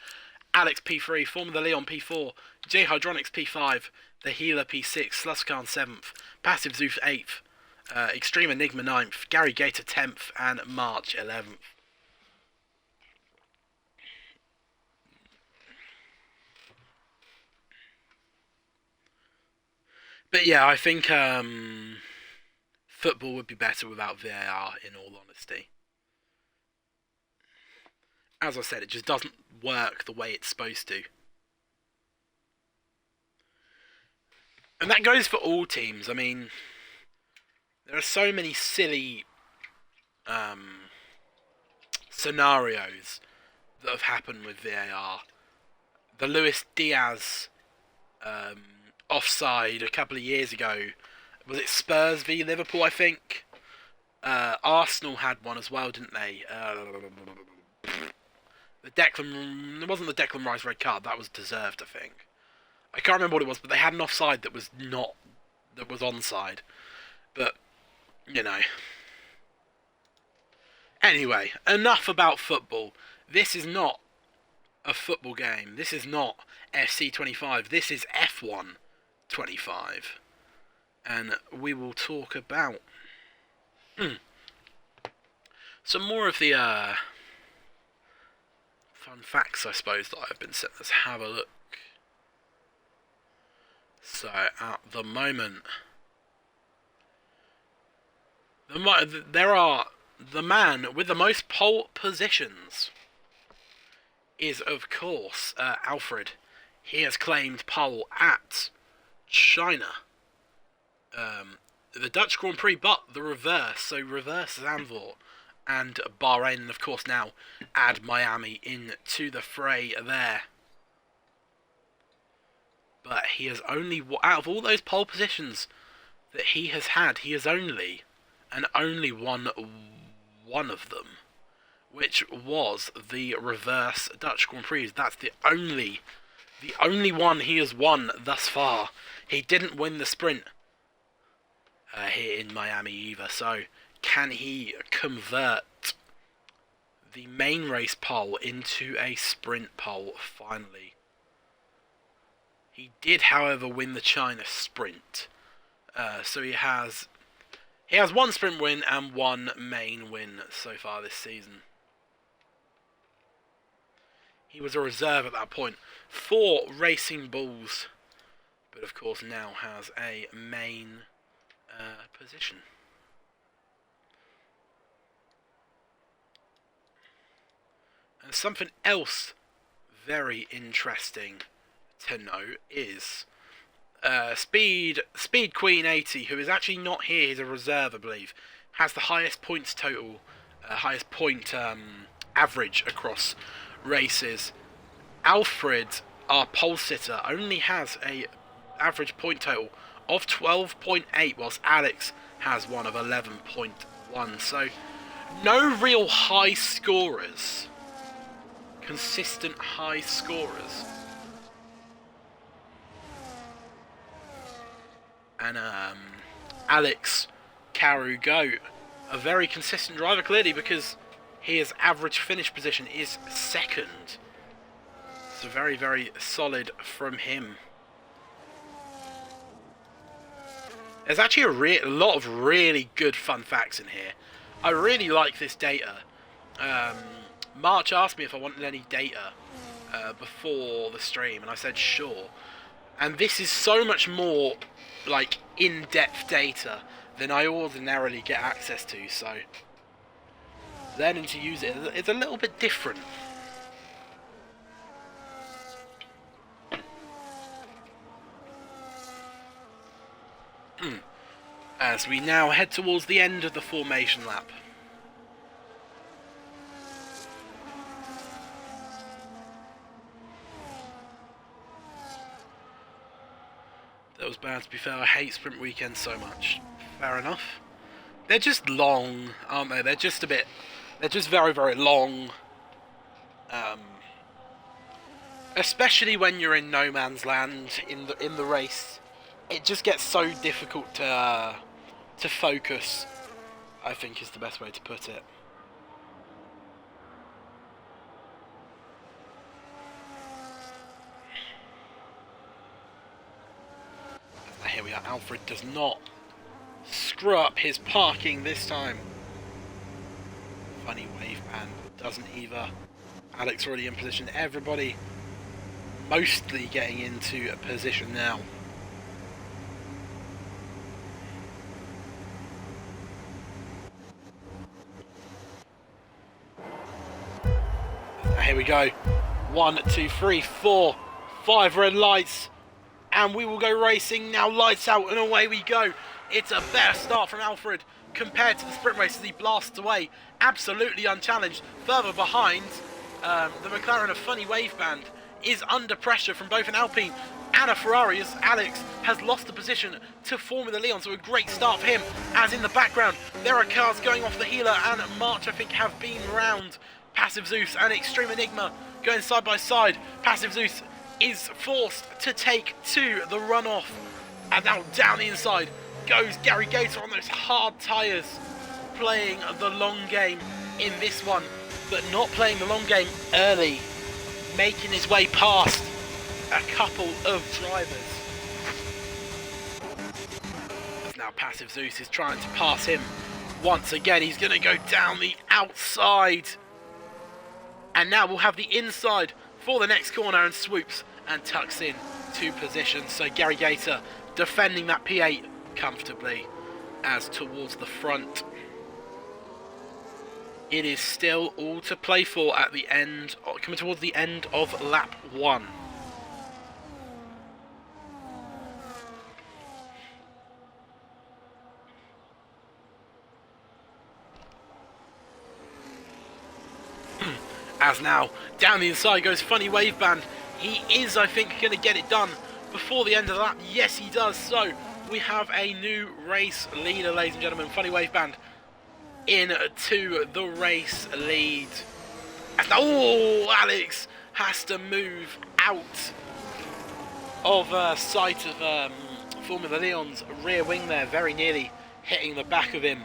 Alex P3, Formula Leon P4, J Hydronics P5, The Healer P6, Sluskarn 7th, Passive Zoof 8th, Extreme Enigma 9th, Gary Gator 10th, and March 11th. But yeah, I think football would be better without VAR, in all honesty. As I said, it just doesn't work the way it's supposed to. And that goes for all teams. I mean, there are so many silly scenarios that have happened with VAR. The Luis Diaz offside a couple of years ago. Was it Spurs v Liverpool, I think? Arsenal had one as well, didn't they? It wasn't the Declan Rice red card. That was deserved, I think. I can't remember what it was, but they had an offside that was onside. But, you know. Anyway, enough about football. This is not a football game. This is not FC25. This is F1 25. And we will talk about some more of the fun facts, I suppose, that I've been sent. Let's have a look. So, at the moment, the man with the most pole positions is, of course, Alfred. He has claimed pole at China, the Dutch Grand Prix, but the reverse. So reverse Zandvoort and Bahrain, and of course now add Miami into the fray there. But he has only, out of all those pole positions that he has had, he has only won one of them, which was the reverse Dutch Grand Prix. That's the only one he has won thus far. He didn't win the sprint here in Miami either. So can he convert the main race pole into a sprint pole finally? He did, however, win the China sprint. So he has one sprint win and one main win so far this season. He was a reserve at that point for Racing Bulls, but of course now has a main position. And something else very interesting to note is Speed Queen 80, who is actually not here, he's a reserve, I believe, has the highest points total, highest point average across races. Alfred, our pole sitter, only has a average point total of 12.8, whilst Alex has one of 11.1. So no real high scorers, consistent high scorers. And Alex Caru Goat, a very consistent driver clearly, because his average finish position is second. So very, very solid from him. There's actually a lot of really good fun facts in here. I really like this data. March asked me if I wanted any data before the stream, and I said sure. And this is so much more like in-depth data than I ordinarily get access to, so learning to use it is a little bit different. As we now head towards the end of the formation lap. That was bad, to be fair. I hate sprint weekends so much. Fair enough. They're just long, aren't they? They're just very, very long. Especially when you're in no man's land in the race. It just gets so difficult to focus, I think is the best way to put it. Here we are. Alfred does not screw up his parking this time. Funny wave band doesn't either. Alex already in position. Everybody mostly getting into a position now. Here we go. 1, 2, 3, 4, 5 red lights. And we will go racing now. Lights out and away we go. It's a better start from Alfred compared to the sprint race as he blasts away. Absolutely unchallenged. Further behind, the McLaren of Funny Wave Band is under pressure from both an Alpine and a Ferrari as Alex has lost the position to Formula Leon. So a great start for him, as in the background there are cars going off the healer, and March I think have been round Passive Zeus and Extreme Enigma going side by side. Passive Zeus is forced to take to the runoff, and now down the inside goes Gary Gator on those hard tyres, playing the long game in this one, but not playing the long game early, making his way past a couple of drivers. As now Passive Zeus is trying to pass him once again. He's going to go down the outside, and now we'll have the inside for the next corner, and swoops and tucks in 2 positions. So Gary Gator defending that P8 comfortably as towards the front. It is still all to play for at the end, coming towards the end of lap 1. As now, down the inside goes Funny Wave Band. He is, I think, going to get it done before the end of the lap. Yes, he does. So, we have a new race leader, ladies and gentlemen. Funny Wave Band into the race lead. As now, Alex has to move out of sight of Formula Leon's rear wing there, very nearly hitting the back of him.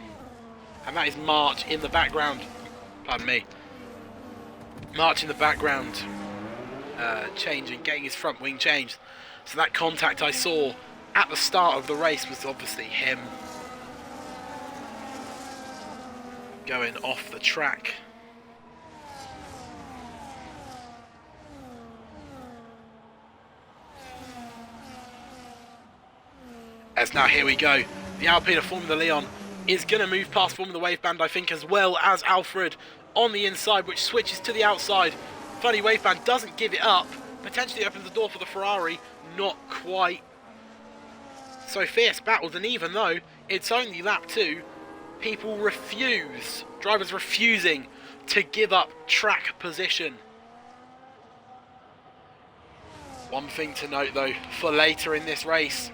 And that is March in the background. Pardon me. March in the background, changing, getting his front wing changed. So that contact I saw at the start of the race was obviously him going off the track. As now here we go, the Alpine of Formula Leon is going to move past Formula Wave Band, I think, as well as Alfred on the inside, which switches to the outside. Funny Wave Band doesn't give it up, potentially opens the door for the Ferrari, not quite. So fierce battles, and even though it's only lap 2, people refuse, drivers refusing to give up track position. One thing to note though, for later in this race,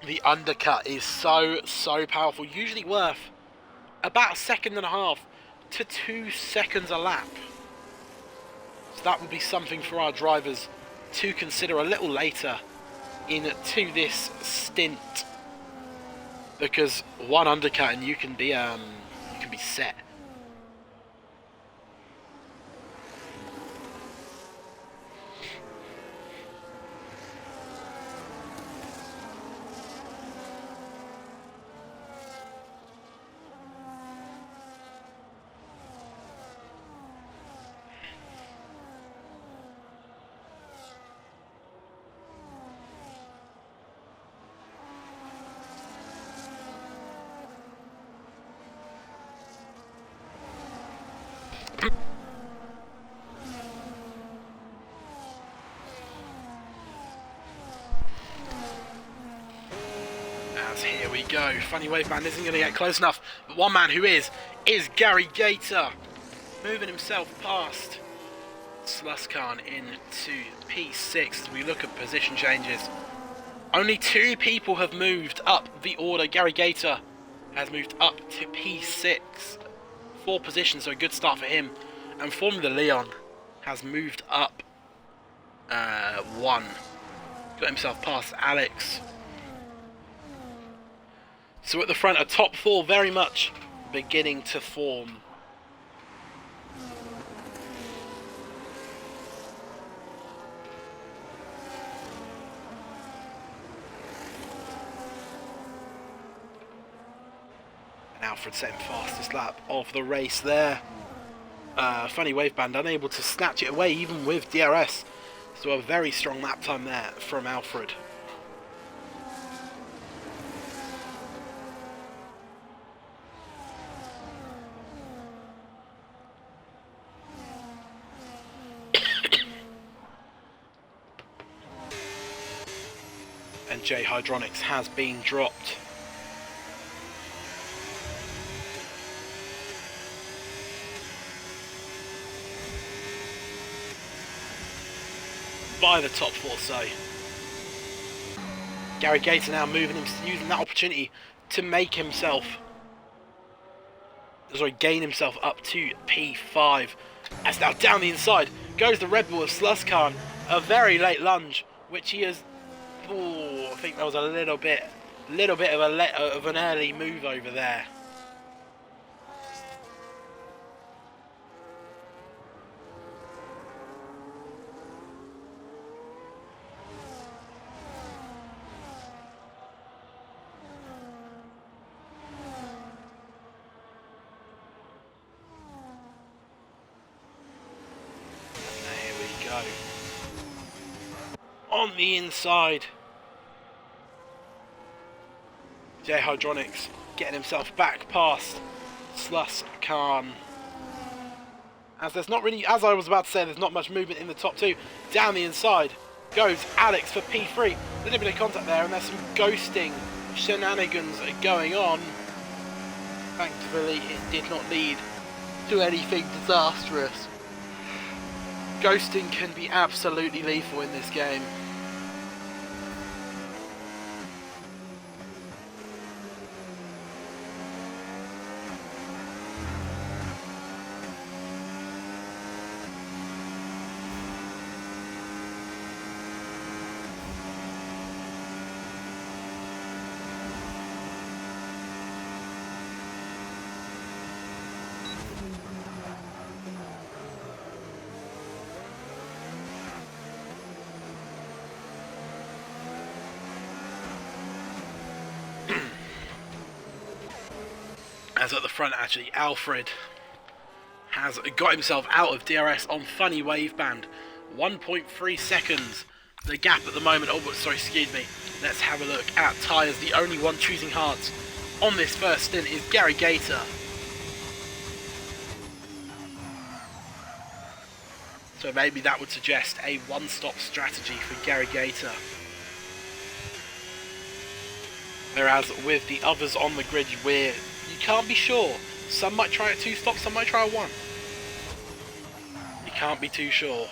the undercut is so powerful, usually worth about 1.5 seconds to 2 seconds a lap. So that would be something for our drivers to consider a little later into this stint, because one undercut and you can be set. Here we go. Funny Wave Band isn't going to get close enough, but one man who is Gary Gator, moving himself past Sluskan into P6 as we look at position changes. Only 2 people have moved up the order. Gary Gator has moved up to P6, 4 positions, so a good start for him. And Formula Leon has moved up 1, got himself past Alex. So at the front, a top 4 very much beginning to form. And Alfred setting fastest lap of the race there. Funny Wave Band unable to snatch it away even with DRS. So a very strong lap time there from Alfred. And J Hydronics has been dropped. By the top 4, so Gary Gator now moving him, using that opportunity to make himself, gain himself up to P5. As now down the inside goes the Red Bull of Sluskan, a very late lunge, which he has. Oh, I think that was a little bit of an early move over there. There we go. On the inside, J Hydronics getting himself back past Sluskan. As there's not really, as I was about to say, there's not much movement in the top 2. Down the inside goes Alex for P3. A little bit of contact there, and there's some ghosting shenanigans going on. Thankfully, it did not lead to anything disastrous. Ghosting can be absolutely lethal in this game. As at the front, actually, Alfred has got himself out of DRS on Funny Wave Band. 1.3 seconds, the gap at the moment. Oh, sorry, excuse me. Let's have a look at tyres. The only one choosing hards on this first stint is Gary Gator. So maybe that would suggest a one-stop strategy for Gary Gator. Whereas with the others on the grid, where you can't be sure. Some might try a 2-stop, some might try a 1. You can't be too sure.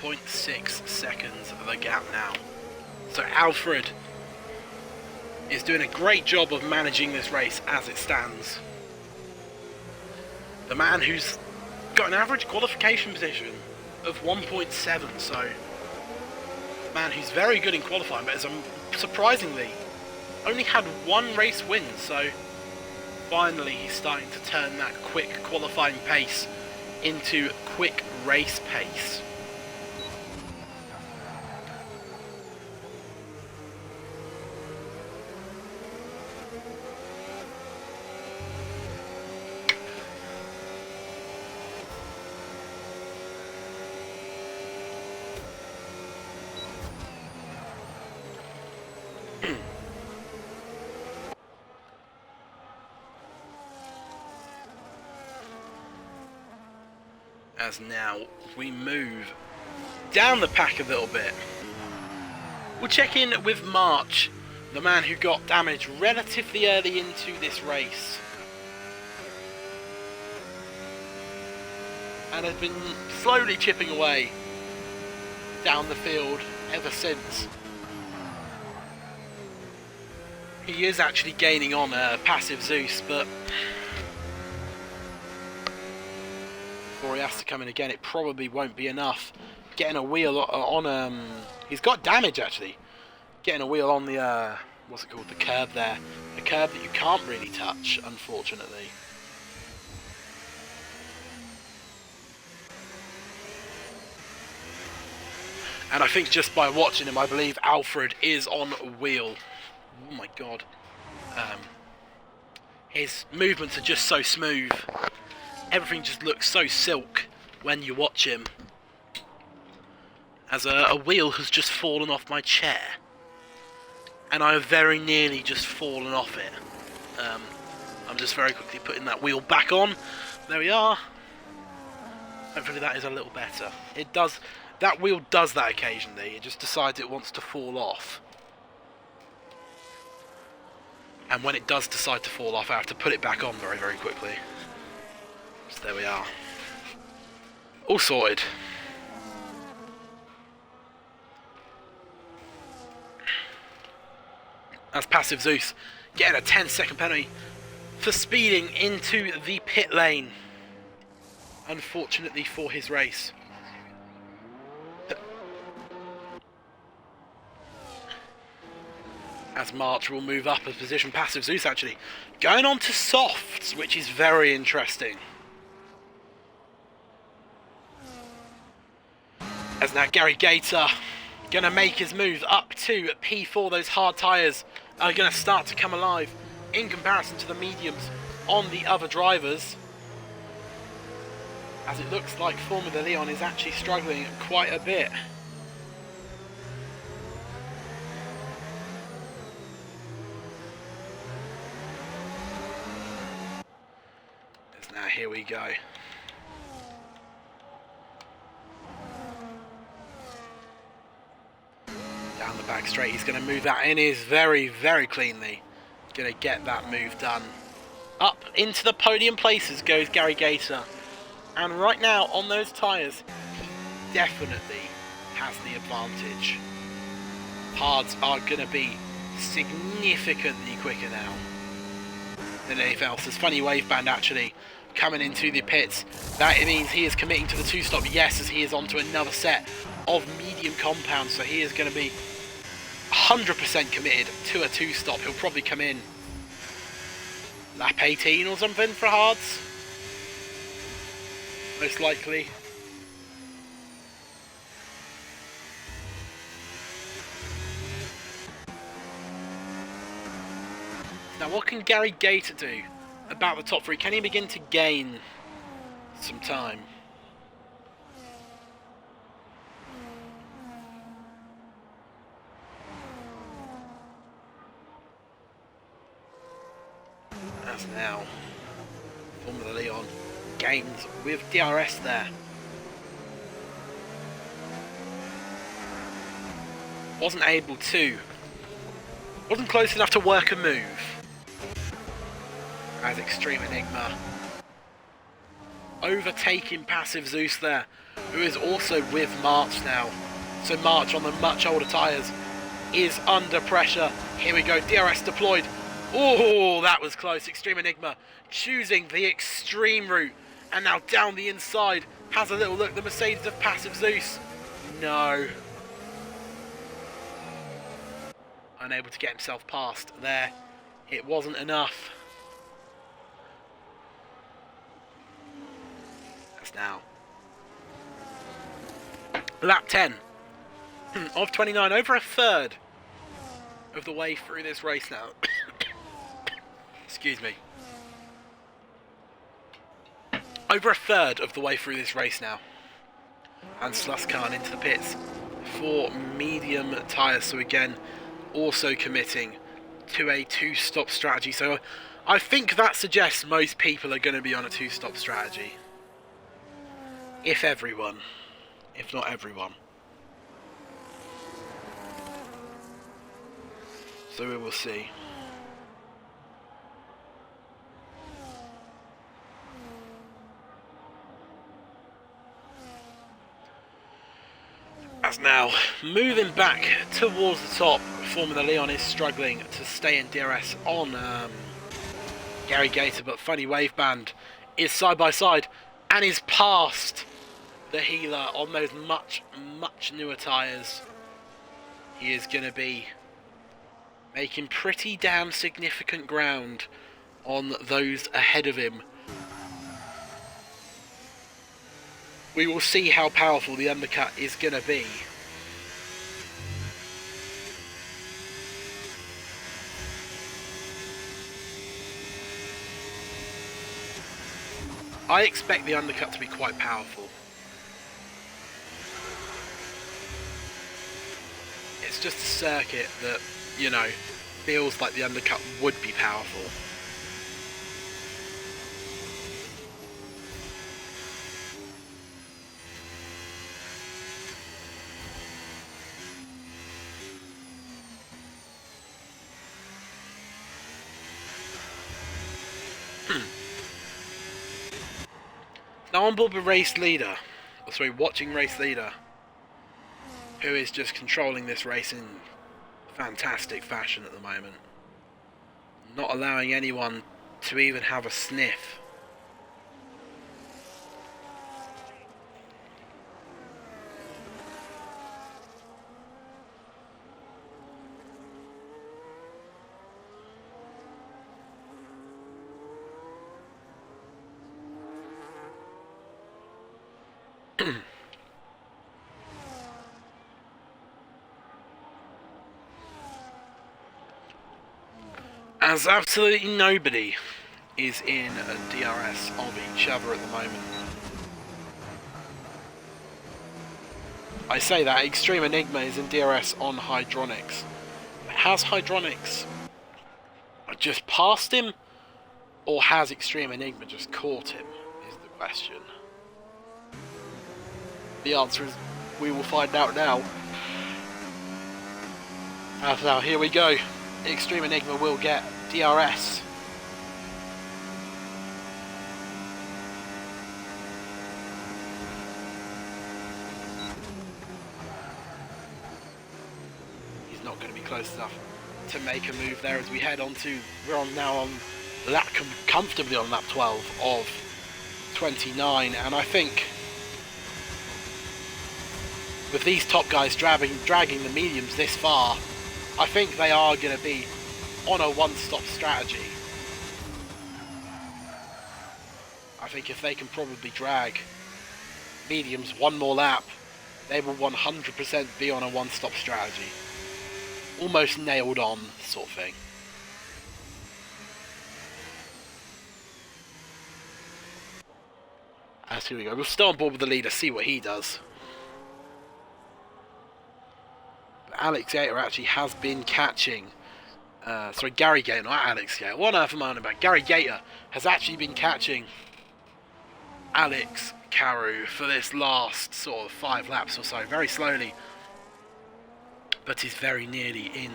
.6 seconds of a gap now. So Alfred is doing a great job of managing this race as it stands. The man who's got an average qualification position of 1.7, so a man who's very good in qualifying, but has surprisingly only had 1 race win, so finally he's starting to turn that quick qualifying pace into quick race pace. As now we move down the pack a little bit. We'll check in with March, the man who got damaged relatively early into this race and has been slowly chipping away down the field ever since. He is actually gaining on Passive Zeus, but before he has to come in again, it probably won't be enough. Getting a wheel on he's got damage actually. Getting a wheel on the what's it called, the curb there, a curb that you can't really touch, unfortunately. And I think just by watching him, I believe Alfred is on a wheel. Oh my god. His movements are just so smooth. Everything just looks so silk when you watch him. As a wheel has just fallen off my chair. And I have very nearly just fallen off it. I'm just very quickly putting that wheel back on. There we are. Hopefully that is a little better. It does. That wheel does that occasionally. It just decides it wants to fall off. And when it does decide to fall off, I have to put it back on very, very quickly. So there we are. All sorted. That's Passive Zeus getting a 10-second penalty for speeding into the pit lane. Unfortunately for his race. As March will move up a position. Passive Zeus actually going on to softs, which is very interesting. As now Gary Gator going to make his move up to P4. Those hard tyres are going to start to come alive in comparison to the mediums on the other drivers. As it looks like Formula Leon is actually struggling quite a bit. As now here we go. Down the back straight, he's going to move that in. Is very, very cleanly going to get that move done. Up into the podium places goes Gary Gator. And right now, on those tyres, he definitely has the advantage. Hards are going to be significantly quicker now than anything else. There's Funny Wave Band actually coming into the pits. That means he is committing to the 2-stop. Yes, as he is onto another set of medium compounds. So he is going to be 100% committed to a 2-stop. He'll probably come in lap 18 or something for hards. Most likely. Now what can Gary Gator do about the top three? Can he begin to gain some time? As now, Formula Leon gains with DRS there. Wasn't close enough to work a move. As Extreme Enigma overtaking Passive Zeus there, who is also with March now. So March on the much older tyres is under pressure. Here we go, DRS deployed. Oh, that was close. Extreme Enigma choosing the extreme route, and now down the inside has a little look. The Mercedes of Passive Zeus. No. Unable to get himself past there. It wasn't enough. That's now lap 10 of 29, over a third of the way through this race now. Excuse me. Over a third of the way through this race now. And Sluskan into the pits for medium tyres. So again, also committing to a two-stop strategy. So I think that suggests most people are going to be on a two-stop strategy. If everyone. If not everyone. So we will see. As now, moving back towards the top, Formula Leon is struggling to stay in DRS on Gary Gator, but Funny Waveband is side by side and is past the healer on those much newer tyres. He is going to be making pretty damn significant ground on those ahead of him. We will see how powerful the undercut is going to be. I expect the undercut to be quite powerful. It's just a circuit that, you know, feels like the undercut would be powerful. Now on board with race leader, or sorry, watching race leader, who is just controlling this race in fantastic fashion at the moment. Not allowing anyone to even have a sniff. As absolutely nobody is in a DRS of each other at the moment. I say that, Extreme Enigma is in DRS on Hydronics. Has Hydronics just passed him, or has Extreme Enigma just caught him, is the question. The answer is, we will find out now. Now, here we go. Extreme Enigma will get DRS. He's not going to be close enough to make a move there as we head on to, now on lap, comfortably on lap 12 of 29, and I think with these top guys dragging the mediums this far, I think they are going to be on a one-stop strategy. I think if they can probably drag mediums one more lap, they will 100% be on a one-stop strategy. Almost nailed on sort of thing. As here we go. We'll stay on board with the leader, see what he does. But Alex Gator actually has been catching... sorry, Gary Gator, not Alex Gator. What on earth am I on about? Gary Gator has actually been catching Alex Carew for this last sort of 5 laps or so, very slowly, but he's very nearly in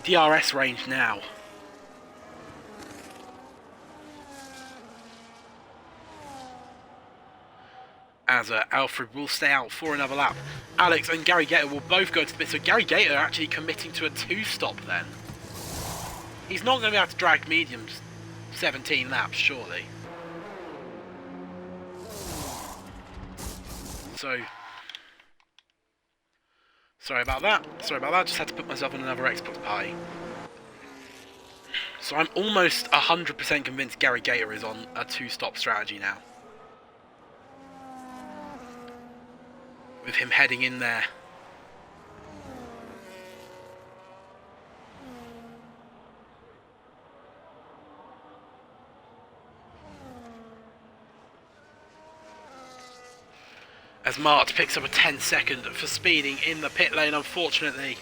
DRS range now. As Alfred will stay out for another lap. Alex and Gary Gator will both go to the pit, so Gary Gator actually committing to a 2-stop then. He's not going to be able to drag mediums 17 laps, surely. So, sorry about that, just had to put myself on another Xbox party. So I'm almost 100% convinced Gary Gator is on a 2-stop strategy now. With him heading in there. As Mart picks up a 10-second for speeding in the pit lane, unfortunately.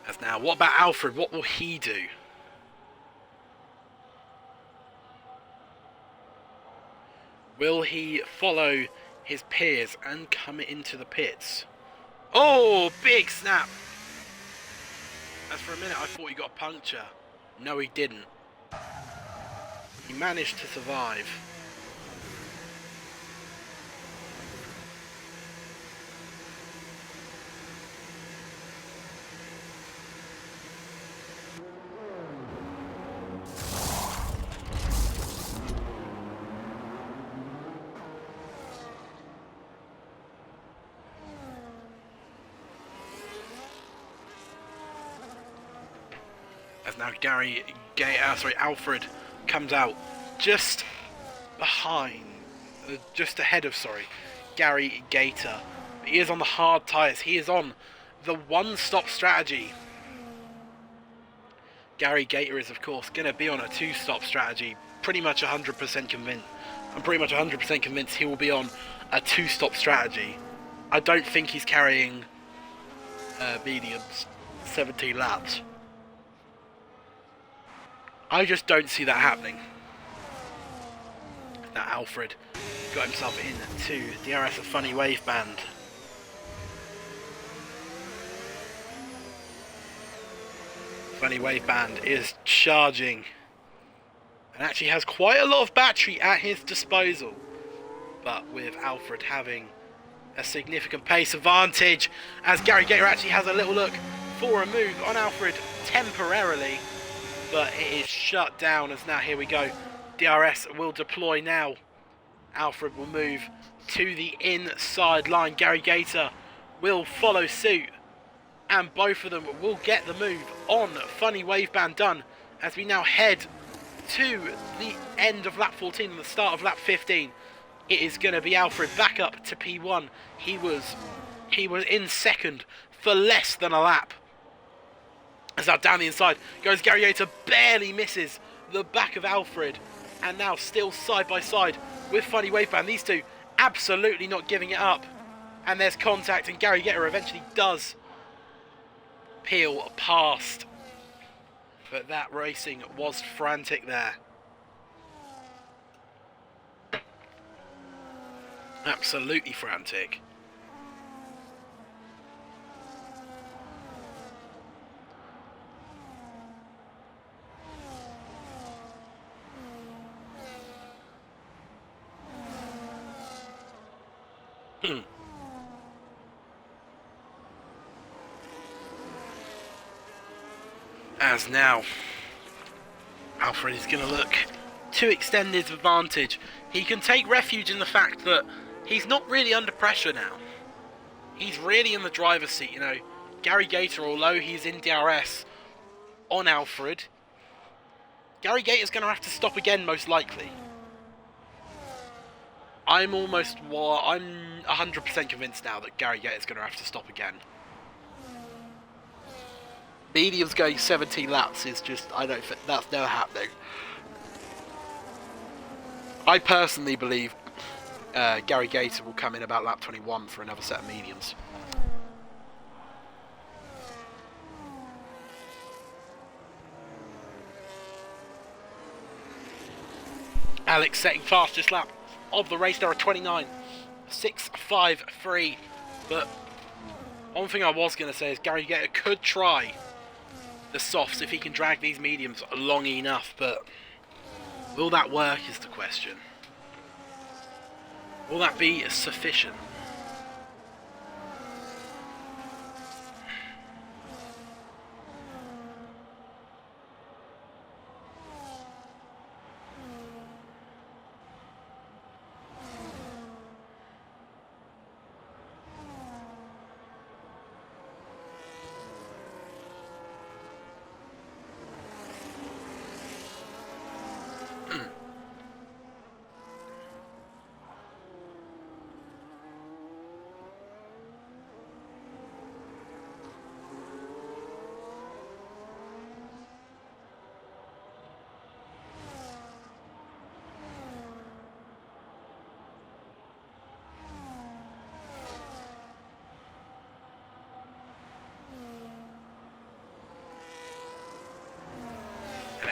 As now, what about Alfred? What will he do? Will he follow his peers and come into the pits? Oh, big snap! As for a minute I thought he got a puncture. No, he didn't. He managed to survive. As now Alfred comes out just behind, just ahead of, Gary Gator. He is on the hard tyres. He is on the one-stop strategy. Gary Gator is, of course, going to be on a 2-stop strategy. Pretty much 100% convinced. I'm pretty much 100% convinced he will be on a 2-stop strategy. I don't think he's carrying mediums 17 laps. I just don't see that happening. Now Alfred got himself into DRS a funny wave band. Funny wave band is charging and actually has quite a lot of battery at his disposal. But with Alfred having a significant pace advantage, as Gary Gator actually has a little look for a move on Alfred temporarily. But it is shut down as now here we go. DRS will deploy now. Alfred will move to the inside line. Gary Gator will follow suit. And both of them will get the move on Funny Wave Band done. As we now head to the end of lap 14 and the start of lap 15. It is going to be Alfred back up to P1. He was in second for less than a lap. As now down the inside goes Gary Gator, barely misses the back of Alfred. And now still side by side with Funny Wave Band. These two absolutely not giving it up. And there's contact and Gary Gator eventually does peel past. But that racing was frantic there. Absolutely frantic. As now Alfred is going to look to extend his advantage. He can take refuge in the fact that he's not really under pressure now. He's really in the driver's seat, you know. Gary Gator, although he's in DRS on Alfred, Gary Gator's going to have to stop again, most likely. I'm 100% convinced now that Gary Gator's going to have to stop again. Mediums going 17 laps is just, I don't think that's never happening. I personally believe Gary Gator will come in about lap 21 for another set of mediums. Alex setting fastest lap of the race. There are 29, 6.53. But one thing I was going to say is Gary Gator could try the softs if he can drag these mediums long enough, but will that work is the question. Will that be sufficient?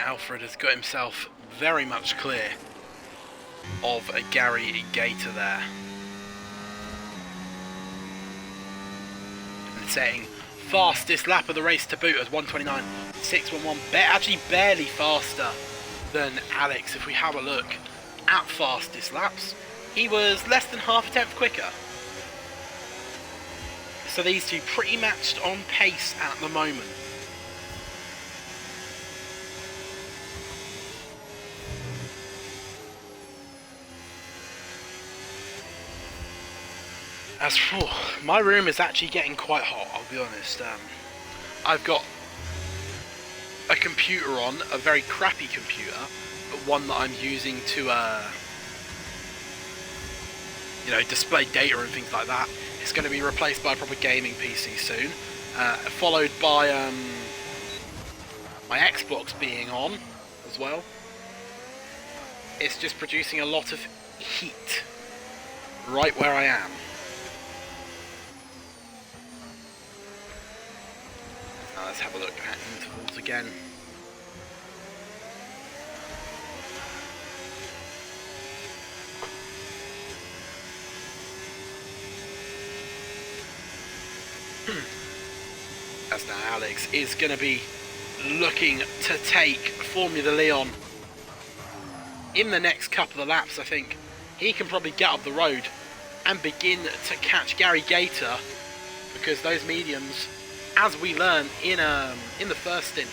Alfred has got himself very much clear of a Gary Gator there. And setting fastest lap of the race to boot as 1:29.611, actually barely faster than Alex. If we have a look at fastest laps, he was less than half a tenth quicker. So these two pretty matched on pace at the moment. As for my room is actually getting quite hot, I'll be honest. I've got a computer on, a very crappy computer, but one that I'm using to, you know, display data and things like that. It's going to be replaced by a proper gaming PC soon, followed by my Xbox being on as well. It's just producing a lot of heat right where I am. Let's have a look at intervals again. As now Alex is going to be looking to take Formula Leon in the next couple of laps. I think he can probably get up the road and begin to catch Gary Gator, because those mediums, as we learn in the first stint,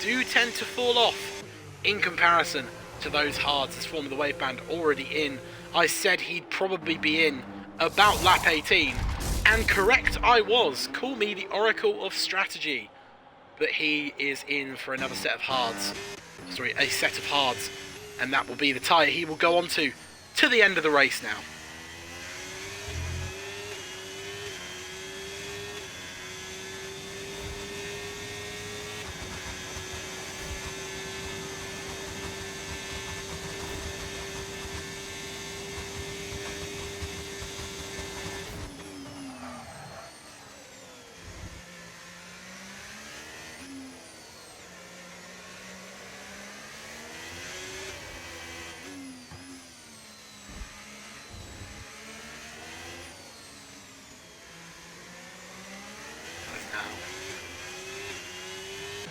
do tend to fall off in comparison to those hards. As Formula Wave Band already in. I said he'd probably be in about lap 18, and correct I was. Call me the Oracle of Strategy. But he is in for another set of hards. Sorry, a set of hards, and that will be the tyre he will go on to the end of the race now.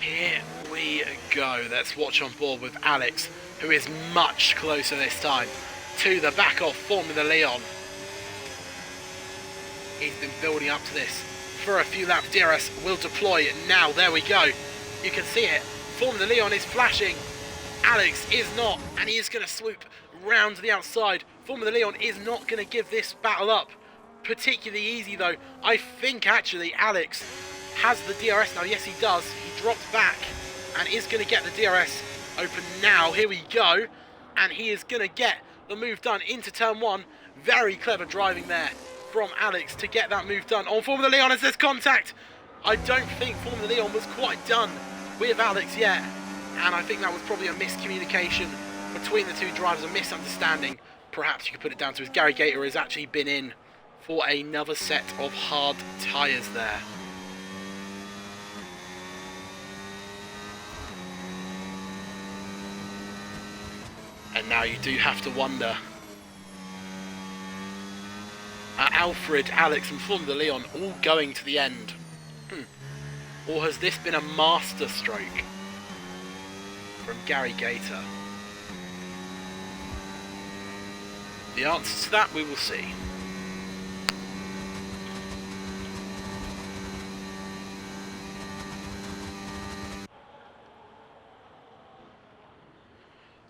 Here we go. Let's watch on board with Alex, who is much closer this time to the back of Formula Leon. He's been building up to this for a few laps. DRS will deploy now. There we go. You can see it. Formula Leon is flashing Alex is not, and he is going to swoop round to the outside. Formula Leon is not going to give this battle up particularly easy, though. I think, actually, Alex has the DRS now. Yes, he does. He dropped back and is going to get the DRS open now. Here we go. And he is going to get the move done into turn one. Very clever driving there from Alex to get that move done on Formula Leon as there's contact. I don't think Formula Leon was quite done with Alex yet. And I think that was probably a miscommunication between the two drivers, a misunderstanding. Perhaps you could put it down to as Gary Gator has actually been in for another set of hard tyres there. And now you do have to wonder, are Alfred, Alex and Formula Leon all going to the end? Or has this been a master stroke from Gary Gator? The answer to that we will see.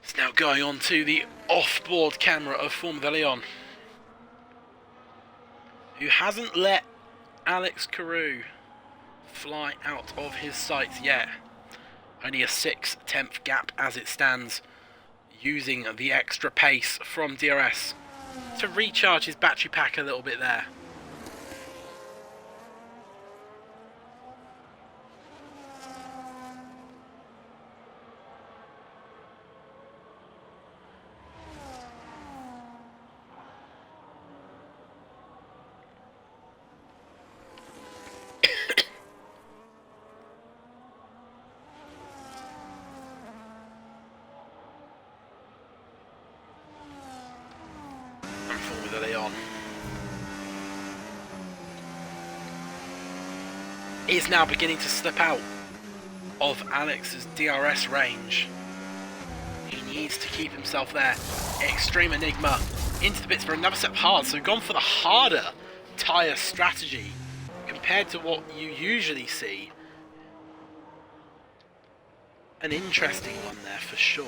It's now going on to the off-board camera of Formula Leon, who hasn't let Alex Carew fly out of his sights yet. Only a 6/10 gap as it stands, using the extra pace from DRS to recharge his battery pack a little bit there. Is now beginning to slip out of Alex's DRS range. He needs to keep himself there. Extreme Enigma into the bits for another set of hard, so gone for the harder tyre strategy compared to what you usually see. An interesting one there for sure.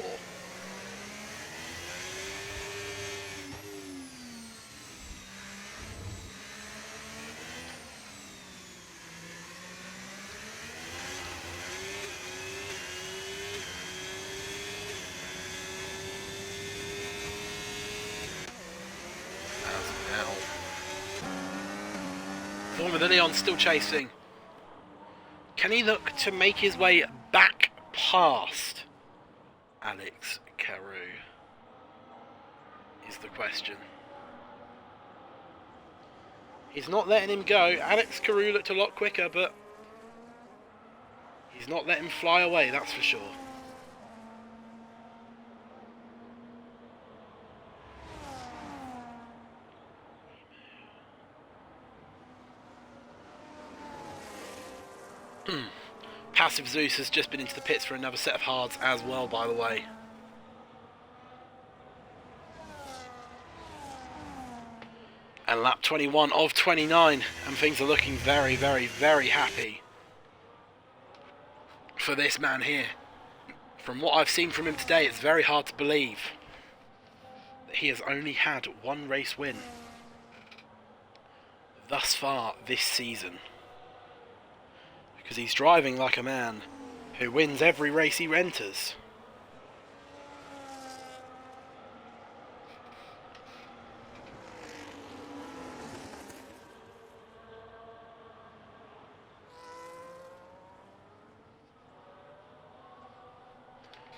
Formula Leon still chasing. Can he look to make his way back past Alex Carew? Is the question. He's not letting him go. Alex Carew looked a lot quicker, but he's not letting him fly away, that's for sure. Passive Zeus has just been into the pits for another set of hards as well, by the way. And lap 21 of 29, and things are looking very, very, very happy for this man here. From what I've seen from him today, it's very hard to believe that he has only had one race win thus far this season. Because he's driving like a man who wins every race he enters.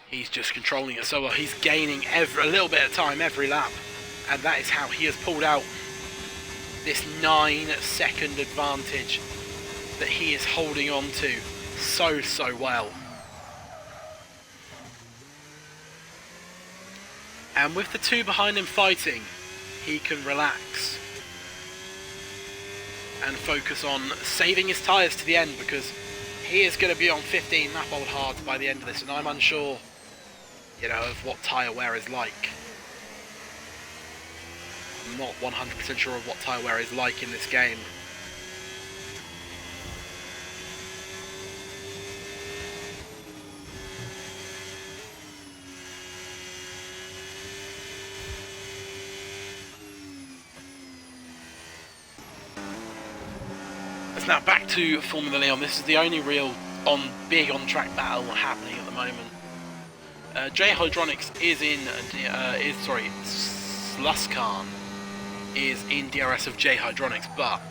He's just controlling it so well. He's gaining a little bit of time every lap. And that is how he has pulled out this 9-second advantage that he is holding on to so well. And with the two behind him fighting, he can relax and focus on saving his tyres to the end, because he is going to be on 15 lap old hards by the end of this, and I'm unsure, you know, of what tyre wear is like. I'm not 100% sure of what tyre wear is like in this game. So now back to Formula Leon. This is the only real big on-track battle happening at the moment. J Hydronics is in, Sluskan is in DRS of J Hydronics, but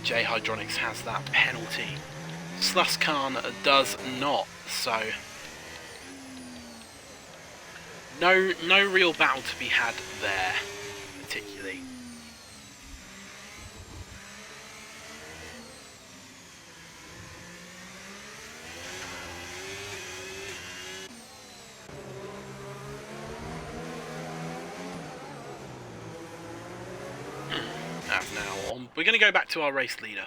J Hydronics has that penalty. Sluskan does not, so no real battle to be had there, particularly. Now on, we're going to go back to our race leader.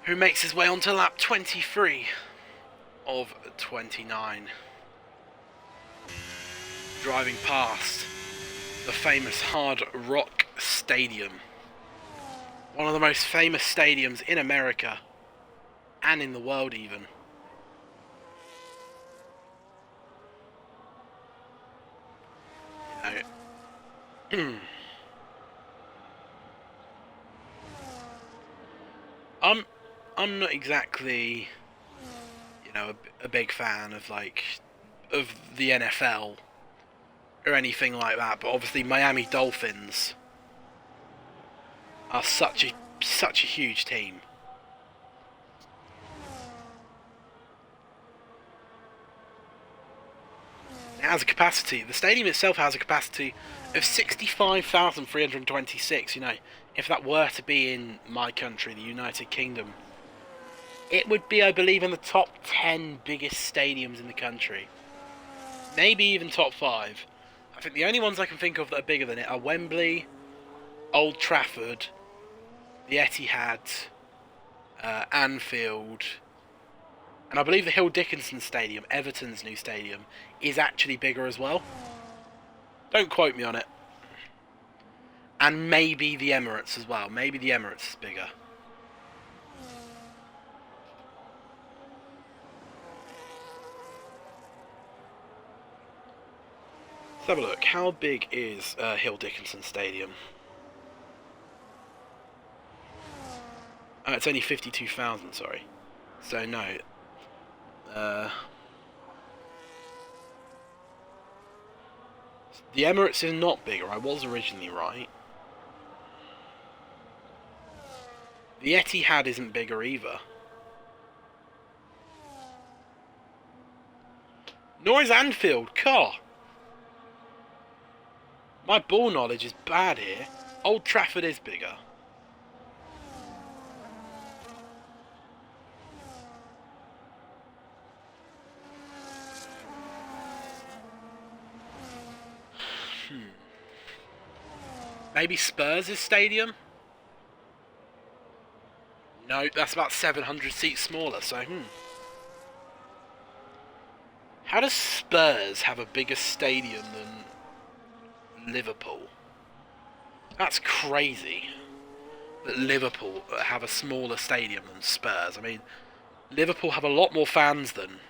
Who makes his way onto lap 23 of 29. Driving past the famous Hard Rock Stadium. One of the most famous stadiums in America and in the world even. I'm not exactly, you know, a big fan of the NFL or anything like that, but obviously Miami Dolphins are such a huge team. It has a capacity. The stadium itself has a capacity of 65,326. You know, if that were to be in my country, the United Kingdom, it would be, I believe, in the top 10 biggest stadiums in the country. Maybe even top 5. I think the only ones I can think of that are bigger than it are Wembley, Old Trafford, the Etihad, Anfield, and I believe the Hill Dickinson Stadium, Everton's new stadium, is actually bigger as well. Don't quote me on it. And maybe the Emirates as well. Maybe the Emirates is bigger. Let's have a look. How big is Hill Dickinson Stadium? Oh, it's only 52,000, sorry. So, no. The Emirates is not bigger, I was originally right. The Etihad isn't bigger either. Nor is Anfield, car. My ball knowledge is bad here. Old Trafford is bigger. Maybe Spurs' stadium? No, that's about 700 seats smaller, so How does Spurs have a bigger stadium than Liverpool? That's crazy. That Liverpool have a smaller stadium than Spurs. I mean, Liverpool have a lot more fans than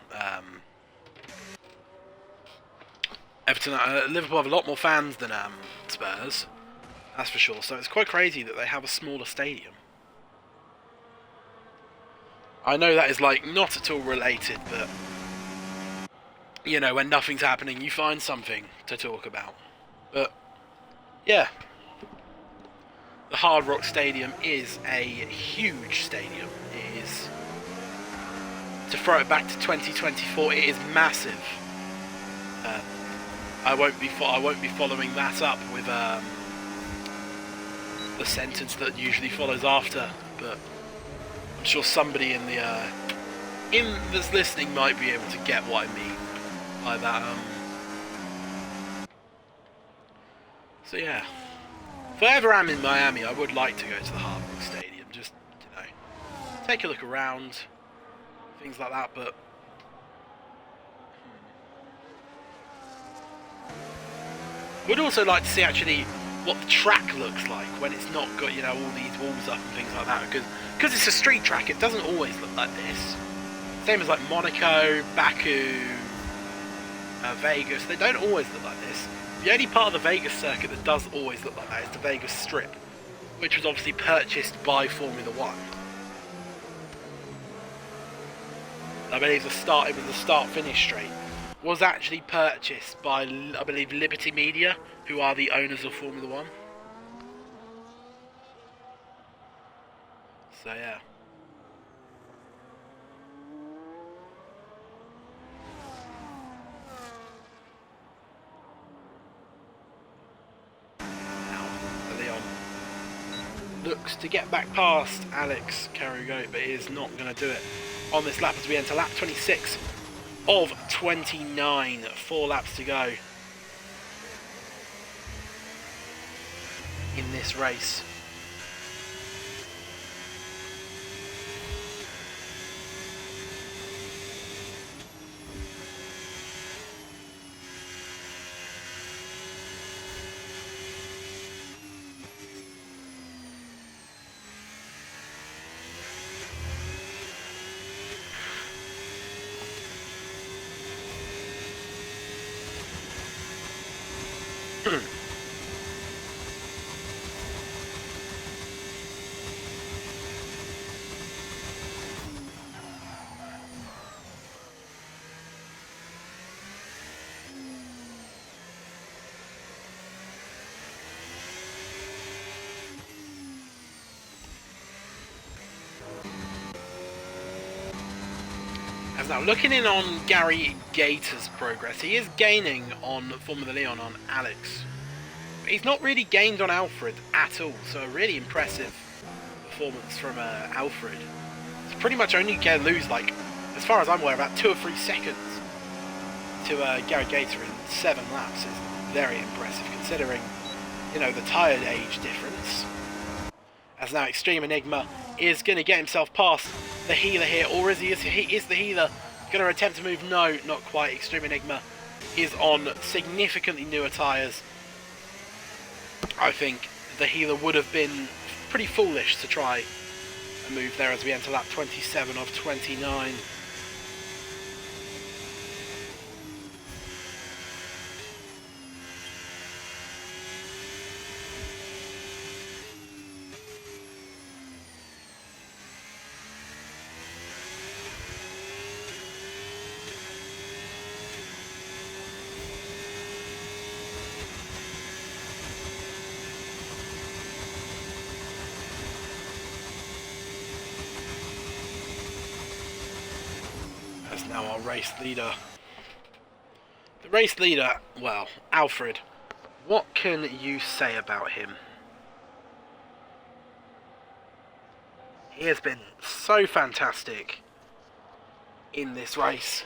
Everton. Liverpool have a lot more fans than Spurs. That's for sure. So it's quite crazy that they have a smaller stadium. I know that is not at all related, but you know, when nothing's happening, you find something to talk about. But yeah, the Hard Rock Stadium is a huge stadium. It is, to throw it back to 2024, it is massive. I won't be following that up with the sentence that usually follows after, but I'm sure somebody in that's listening might be able to get what I mean by that. So yeah, if I ever am in Miami, I would like to go to the Hard Rock Stadium, just, you know, take a look around, things like that. But would also like to see actually what the track looks like when it's not got, you know, all these walls up and things like that, because it's a street track, it doesn't always look like this. Same as like Monaco, Baku, Vegas, they don't always look like this. The only part of the Vegas circuit that does always look like that is the Vegas Strip, which was obviously purchased by Formula One. I believe it was the start-finish straight was actually purchased by, I believe, Liberty Media, who are the owners of Formula One. So yeah. Looks to get back past Alex Carrigo, but he is not going to do it on this lap as we enter lap 26 of 29. 4 laps to go in this race. As now looking in on Gary Gator's progress, he is gaining on Formula Leon on Alex. But he's not really gained on Alfred at all, so a really impressive performance from Alfred. It's pretty much only going to lose, like, as far as I'm aware, about 2 or 3 seconds to Gary Gator in 7 laps. Is very impressive considering, you know, the tyre age difference. As now Extreme Enigma is going to get himself past the healer here, or is the healer going to attempt to move? No, not quite. Extreme Enigma is on significantly newer tyres. I think the healer would have been pretty foolish to try a move there as we enter lap 27 of 29. Now our race leader. The race leader, well, Alfred. What can you say about him? He has been so fantastic in this race.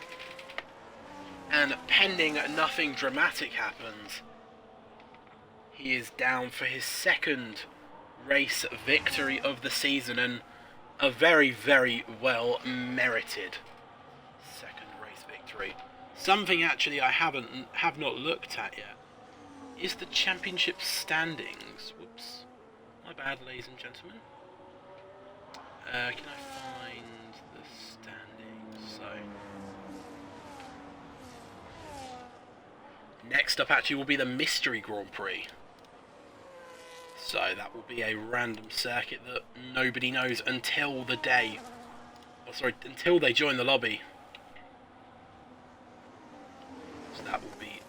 And pending nothing dramatic happens, he is down for his 2nd race victory of the season, and a very, very well merited victory. Something actually I have not looked at yet is the championship standings. Whoops, my bad, ladies and gentlemen. Can I find the standings? So next up actually will be the Mystery Grand Prix. So that will be a random circuit that nobody knows until the day, or sorry, until they join the lobby. So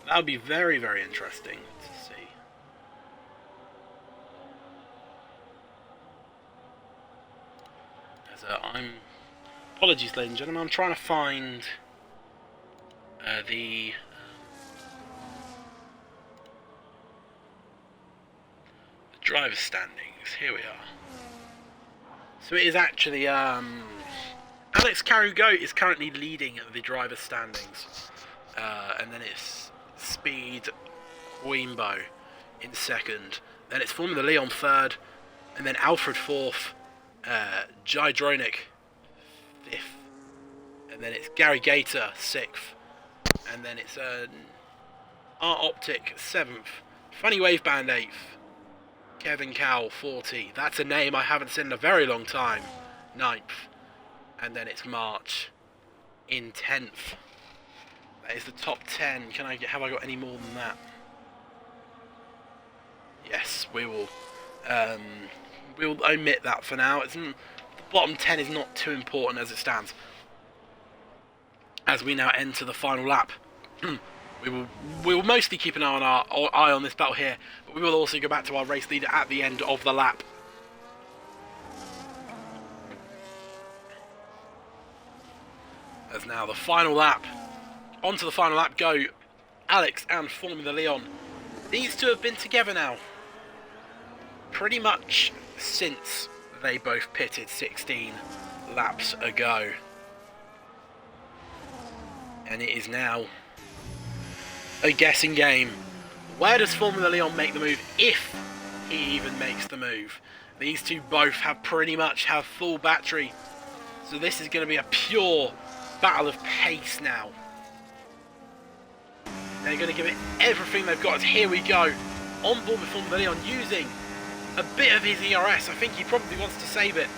that'll be very, very interesting to see. As apologies, ladies and gentlemen, I'm trying to find the driver standings. Here we are. So it is actually Alex Carrigo is currently leading the driver standings, and then it's Speed Queenbow in 2nd, then it's Formula Leon 3rd, and then Alfred 4th, Gydronic 5th, and then it's Gary Gator 6th, and then it's Art Optic 7th, Funny Wave Band 8th, Kevin Cowell 40, that's a name I haven't seen in a very long time, 9th, and then it's March in 10th. That is the top 10. Have I got any more than that? Yes, we will. We'll omit that for now. The bottom 10 is not too important as it stands. As we now enter the final lap, we will mostly keep an eye on this battle here, but we will also go back to our race leader at the end of the lap. As now the final lap. Onto the final lap go Alex and Formula Leon. These two have been together now pretty much since they both pitted 16 laps ago. And it is now a guessing game. Where does Formula Leon make the move, if he even makes the move? These two both pretty much have full battery. So this is going to be a pure battle of pace now. They're going to give it everything they've got. Here we go. On board with Formula Leon using a bit of his ERS. I think he probably wants to save it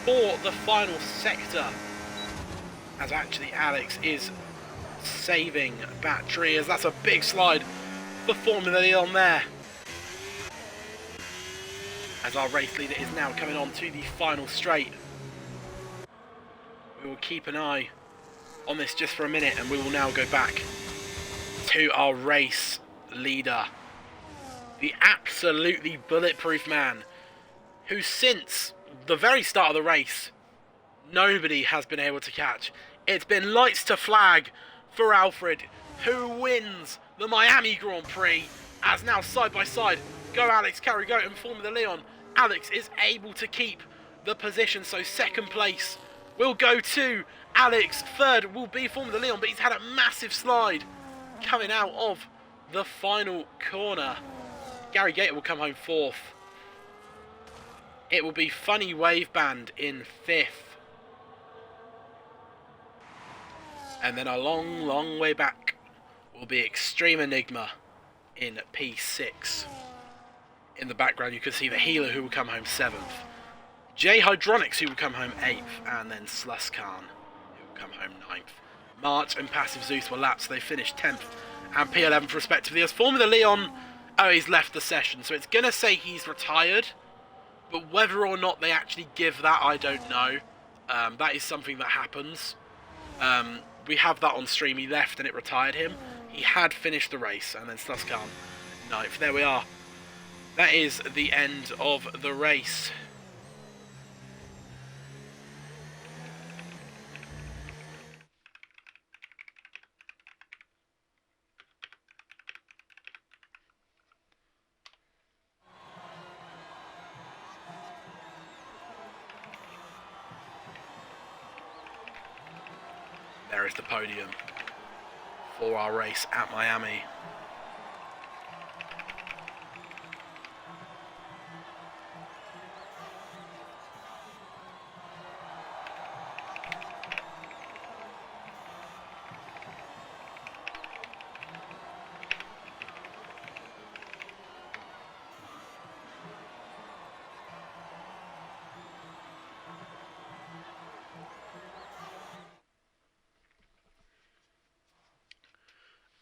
for the final sector. As actually Alex is saving battery, as that's a big slide for Formula Leon there. As our race leader is now coming on to the final straight. We will keep an eye on this just for a minute, and we will now go back to our race leader. The absolutely bulletproof man, who since the very start of the race, nobody has been able to catch. It's been lights to flag for Alfred, who wins the Miami Grand Prix, as now side by side go Alex, Carrigoat and Formula Leon. Alex is able to keep the position, so second place will go to Alex. Third will be Formula Leon, but he's had a massive slide coming out of the final corner. Gary Gator will come home fourth. It will be Funny Wave Band in fifth. And then a long, long way back will be Extreme Enigma in P6. In the background you can see the Healer, who will come home 7th. J Hydronics, who will come home 8th. And then Sluskan, who will come home 9th. March and Passive Zeus were laps, so they finished 10th and P11th respectively. As Formula Leon, he's left the session, so it's going to say he's retired. But whether or not they actually give that, I don't know. That is something that happens. We have that on stream. He left and it retired him. He had finished the race, and then Sluskan 9th. There we are. That is the end of the race. There is the podium for our race at Miami.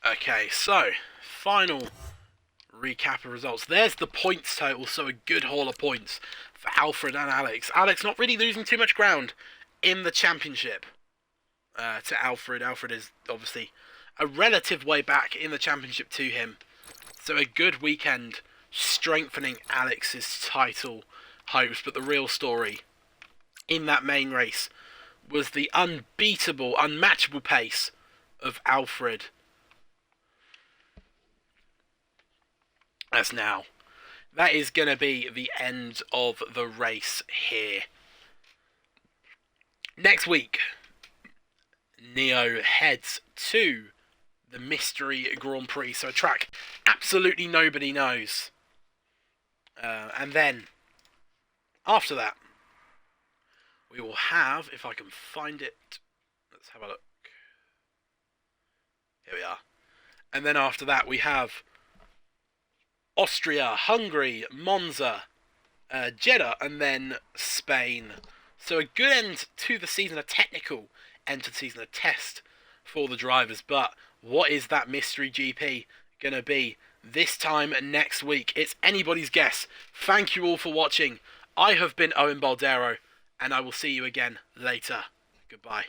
Okay, so, final recap of results. There's the points total, so a good haul of points for Alfred and Alex. Alex not really losing too much ground in the championship to Alfred. Alfred is obviously a relative way back in the championship to him. So a good weekend strengthening Alex's title hopes. But the real story in that main race was the unbeatable, unmatchable pace of Alfred. As now, that is going to be the end of the race here. Next week, Neo heads to the Mystery Grand Prix, so a track absolutely nobody knows. And then, after that, we will have, if I can find it, let's have a look. Here we are. And then after that, we have Austria, Hungary, Monza, Jeddah, and then Spain. So a good end to the season, a technical end to the season, a test for the drivers. But what is that mystery GP going to be this time next week? It's anybody's guess. Thank you all for watching. I have been Owen Baldero, and I will see you again later. Goodbye.